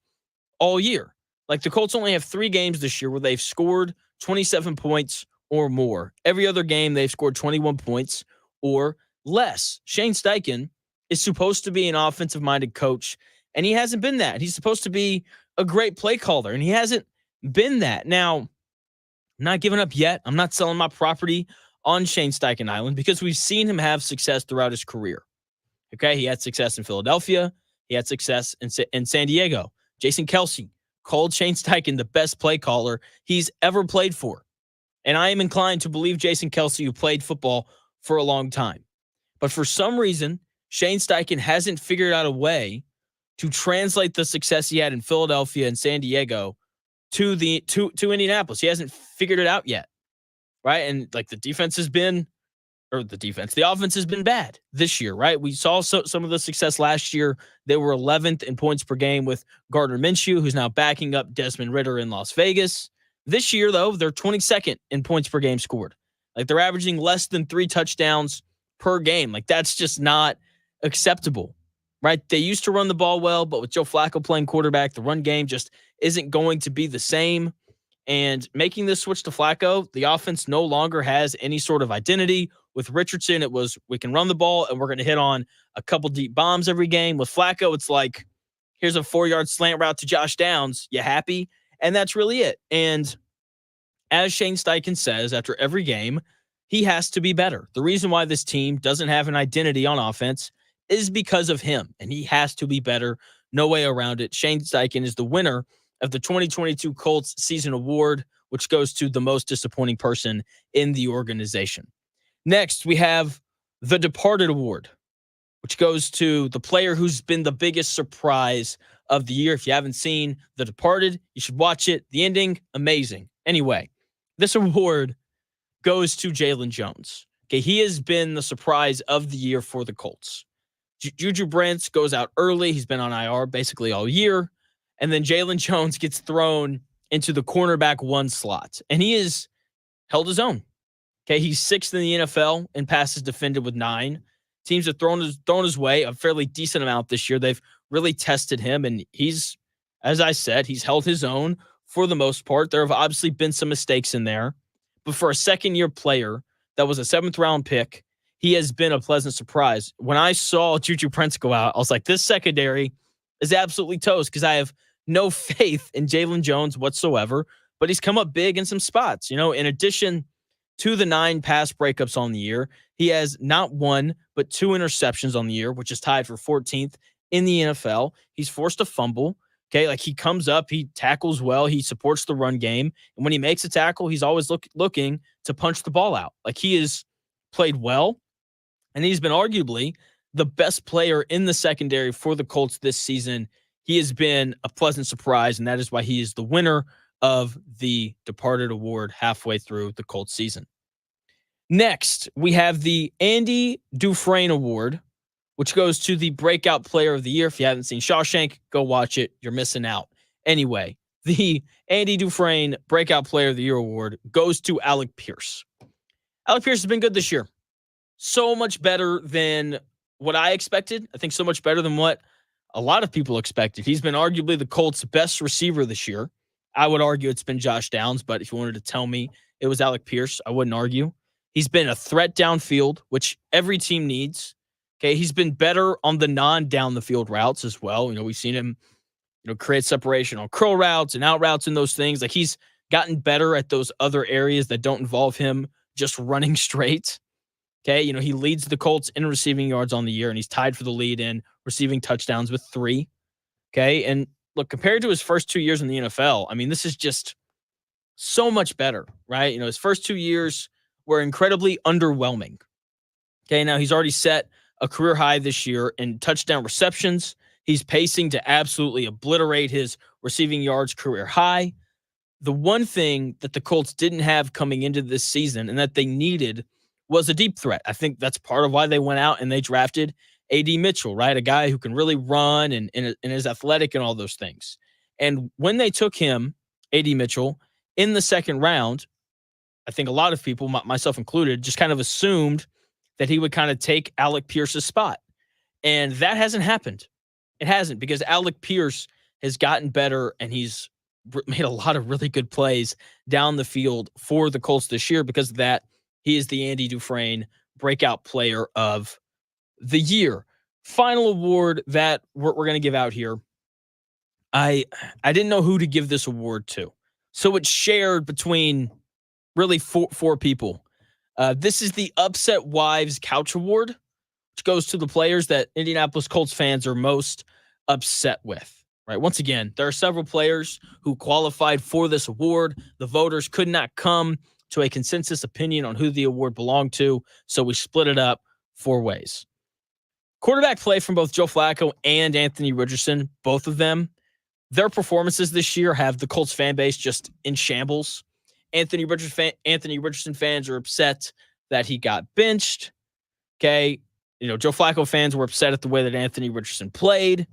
all year. Like, the Colts only have 3 games this year where they've scored 27 points or more. Every other game, they've scored 21 points or less. Shane Steichen is supposed to be an offensive-minded coach, and he hasn't been that. He's supposed to be a great play caller, and he hasn't been that. Now, I'm not giving up yet. I'm not selling my property on Shane Steichen Island because we've seen him have success throughout his career. Okay, he had success in Philadelphia. He had success in San Diego. Jason Kelce called Shane Steichen the best play caller he's ever played for. And I am inclined to believe Jason Kelce, who played football for a long time. But for some reason, Shane Steichen hasn't figured out a way to translate the success he had in Philadelphia and San Diego to Indianapolis. He hasn't figured it out yet, right? And like, the offense has been bad this year, right? We saw some of the success last year. They were 11th in points per game with Gardner Minshew, who's now backing up Desmond Ridder in Las Vegas. This year, though, they're 22nd in points per game scored. Like, they're averaging less than 3 touchdowns per game. Like, that's just not acceptable, right? They used to run the ball well, but with Joe Flacco playing quarterback, the run game just isn't going to be the same. And making this switch to Flacco, the offense no longer has any sort of identity. With Richardson, it was we can run the ball and we're going to hit on a couple deep bombs every game. With Flacco, it's like, here's a 4-yard slant route to Josh Downs. You happy? And that's really it. And as Shane Steichen says after every game, he has to be better. The reason why this team doesn't have an identity on offense is because of him, and he has to be better. No way around it. Shane Steichen is the winner of the 2022 Colts Season Award, which goes to the most disappointing person in the organization. Next, we have the Departed Award, which goes to the player who's been the biggest surprise of the year. If you haven't seen The Departed, you should watch it. The ending, amazing. Anyway, this award goes to Jalen Jones. Okay, he has been the surprise of the year for the Colts. Juju Brents goes out early. He's been on IR basically all year. And then Jalen Jones gets thrown into the cornerback 1 slot. And he has held his own. Okay, he's 6th in the NFL in passes defended with 9. Teams have thrown his way a fairly decent amount this year. They've really tested him. And he's, as I said, he's held his own for the most part. There have obviously been some mistakes in there. But for a second-year player that was a 7th-round pick, he has been a pleasant surprise. When I saw Juju Brents go out, I was like, this secondary is absolutely toast because I have no faith in Jalen Jones whatsoever. But he's come up big in some spots. You know, in addition to the 9 pass breakups on the year, he has not 1, but 2 interceptions on the year, which is tied for 14th in the NFL. He's forced a fumble. Okay, like he comes up, he tackles well, he supports the run game. And when he makes a tackle, he's always looking to punch the ball out. Like he has played well. And he's been arguably the best player in the secondary for the Colts this season. He has been a pleasant surprise, and that is why he is the winner of the Departed Award halfway through the Colts season. Next, we have the Andy Dufresne Award, which goes to the Breakout Player of the Year. If you haven't seen Shawshank, go watch it. You're missing out. Anyway, the Andy Dufresne Breakout Player of the Year Award goes to Alec Pierce. Alec Pierce has been good this year. So much better than what I expected. I think so much better than what a lot of people expected. He's been arguably the Colts' best receiver this year. I would argue it's been Josh Downs, but if you wanted to tell me it was Alec Pierce, I wouldn't argue. He's been a threat downfield, which every team needs. Okay, he's been better on the non-down the field routes as well. You know, we've seen him, create separation on curl routes and out routes and those things. Like he's gotten better at those other areas that don't involve him just running straight. Okay, he leads the Colts in receiving yards on the year, and he's tied for the lead in receiving touchdowns with 3. Okay, and look, compared to his first 2 years in the NFL, I mean, this is just so much better, right? His first 2 years were incredibly underwhelming. Okay, now he's already set a career high this year in touchdown receptions. He's pacing to absolutely obliterate his receiving yards career high. The one thing that the Colts didn't have coming into this season and that they needed was a deep threat. I think that's part of why they went out and they drafted A.D. Mitchell, right? A guy who can really run and is athletic and all those things. And when they took him, A.D. Mitchell, in the 2nd round, I think a lot of people, myself included, just kind of assumed that he would kind of take Alec Pierce's spot. And that hasn't happened. It hasn't, because Alec Pierce has gotten better and he's made a lot of really good plays down the field for the Colts this year. Because of that, he is the Andy Dufresne Breakout Player of the Year. Final award that we're going to give out here. I didn't know who to give this award to. So it's shared between really four people. This is the Upset Wives Couch Award, which goes to the players that Indianapolis Colts fans are most upset with. Right. Once again, there are several players who qualified for this award. The voters could not come to a consensus opinion on who the award belonged to, so we split it up 4 ways. Quarterback play from both Joe Flacco and Anthony Richardson, both of them, their performances this year have the Colts fan base just in shambles. Anthony Richardson fans are upset that he got benched. Okay. Joe Flacco fans were upset at the way that Anthony Richardson played.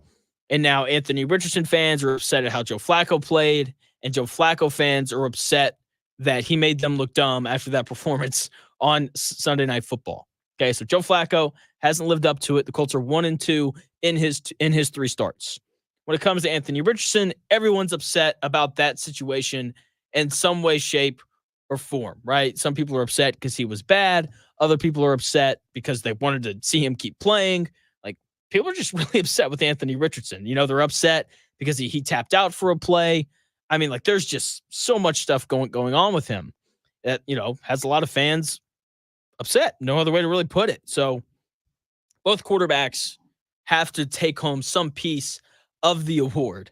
And now Anthony Richardson fans are upset at how Joe Flacco played. And Joe Flacco fans are upset that he made them look dumb after that performance on Sunday Night Football. Okay, so Joe Flacco hasn't lived up to it. The Colts are 1-2 in his 3 starts. When it comes to Anthony Richardson, everyone's upset about that situation. in some way, shape, or form, right? Some people are upset because he was bad. Other people are upset because they wanted to see him keep playing. Like, people are just really upset with Anthony Richardson. They're upset because he tapped out for a play. I mean, like, there's just so much stuff going on with him that, has a lot of fans upset. No other way to really put it. So both quarterbacks have to take home some piece of the award.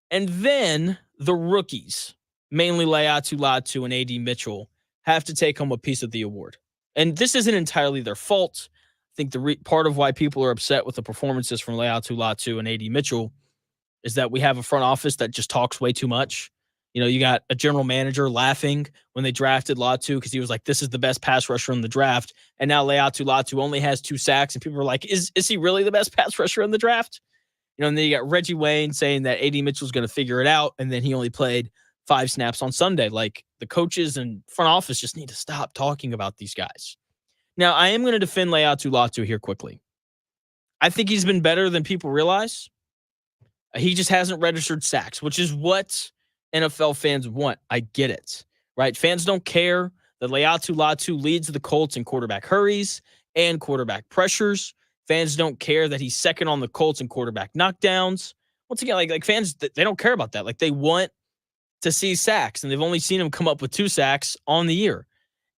And then the rookies, mainly Laiatu Latu and A.D. Mitchell, have to take home a piece of the award. And this isn't entirely their fault. I think the part of why people are upset with the performances from Laiatu Latu and A.D. Mitchell is that we have a front office that just talks way too much. You got a general manager laughing when they drafted Latu because he was like, this is the best pass rusher in the draft. And now Laiatu Latu only has 2 sacks. And people are like, is he really the best pass rusher in the draft? And then you got Reggie Wayne saying that A.D. Mitchell's going to figure it out. And then he only played 5 snaps on Sunday. Like, the coaches and front office just need to stop talking about these guys. Now, I am going to defend Laiatu Latu here quickly. I think he's been better than people realize. He just hasn't registered sacks, which is what NFL fans want. I get it, right? Fans don't care that Laiatu Latu leads the Colts in quarterback hurries and quarterback pressures. Fans don't care that he's second on the Colts in quarterback knockdowns. Once again, like fans, they don't care about that. Like, they want to see sacks, and they've only seen him come up with 2 sacks on the year.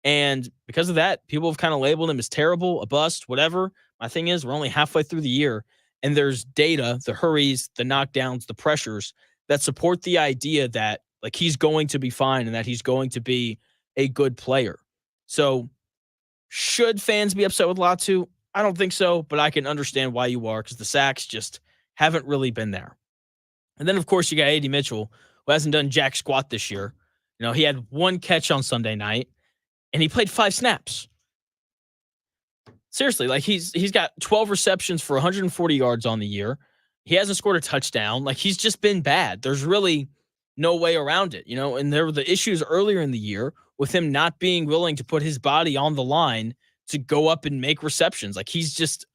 And because of that, people have kind of labeled him as terrible, a bust, whatever. My thing is, we're only halfway through the year, and there's data, the hurries, the knockdowns, the pressures that support the idea that, like, he's going to be fine and that he's going to be a good player. So should fans be upset with Latu? I don't think so, but I can understand why you are, because the sacks just haven't really been there. And then, of course, you got A.D. Mitchell, who hasn't done jack squat this year. He had 1 catch on Sunday night, and he played 5 snaps. Seriously, like, he's got 12 receptions for 140 yards on the year. He hasn't scored a touchdown. Like, he's just been bad. There's really no way around it, and there were the issues earlier in the year with him not being willing to put his body on the line to go up and make receptions. Like, he's just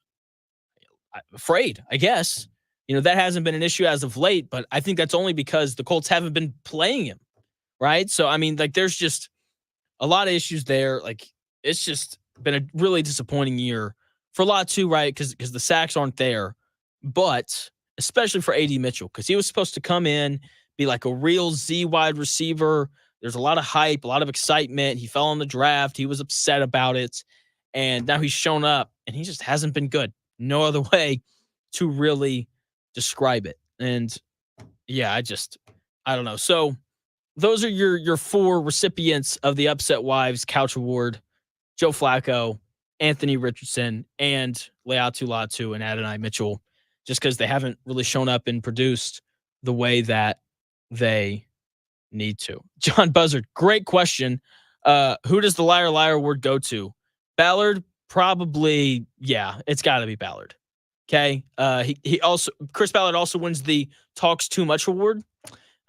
afraid, I guess. That hasn't been an issue as of late, but I think that's only because the Colts haven't been playing him, right? So, I mean, like, there's just a lot of issues there. Like, it's just been a really disappointing year for Latu, right? Because the sacks aren't there, but especially for A.D. Mitchell, because he was supposed to come in, be like a real Z wide receiver. There's a lot of hype, a lot of excitement. He fell in the draft. He was upset about it. And now he's shown up, and he just hasn't been good. No other way to really describe it. And yeah, I don't know. So those are your 4 recipients of the Upset Wives Couch Award: Joe Flacco, Anthony Richardson, and Laiatu Latu and Adonai Mitchell, just because they haven't really shown up and produced the way that they need to. John Buzzard, great question. Who does the Liar Liar Award go to? Ballard? Probably, yeah, it's got to be Ballard. Okay. Chris Ballard also wins the Talks Too Much Award,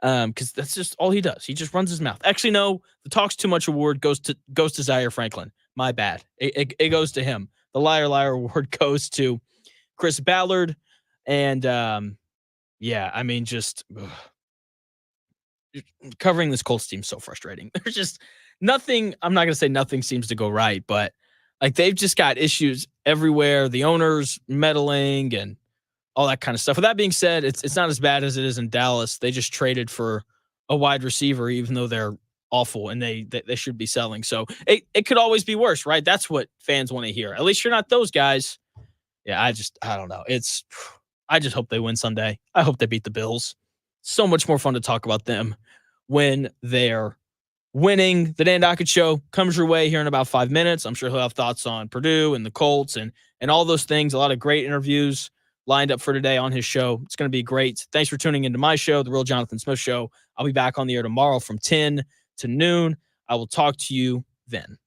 because that's just all he does. He just runs his mouth. Actually, no, the Talks Too Much Award goes to Zaire Franklin. My bad. It goes to him. The Liar Liar Award goes to Chris Ballard. And yeah, I mean, just covering this Colts team is so frustrating. There's just nothing. I'm not going to say nothing seems to go right, but like, they've just got issues everywhere. The owners meddling and all that kind of stuff. With that being said, it's not as bad as it is in Dallas. They just traded for a wide receiver, even though they're awful and they should be selling. So it could always be worse, right? That's what fans want to hear. At least you're not those guys. Yeah, I don't know. I just hope they win Sunday. I hope they beat the Bills. So much more fun to talk about them when they're winning. The Dan Dockett Show comes your way here in about 5 minutes. I'm sure he'll have thoughts on Purdue and the Colts and all those things. A lot of great interviews lined up for today on his show. It's going to be great. Thanks for tuning into my show, The Real Jonathan Smith Show. I'll be back on the air tomorrow from 10 to noon. I will talk to you then.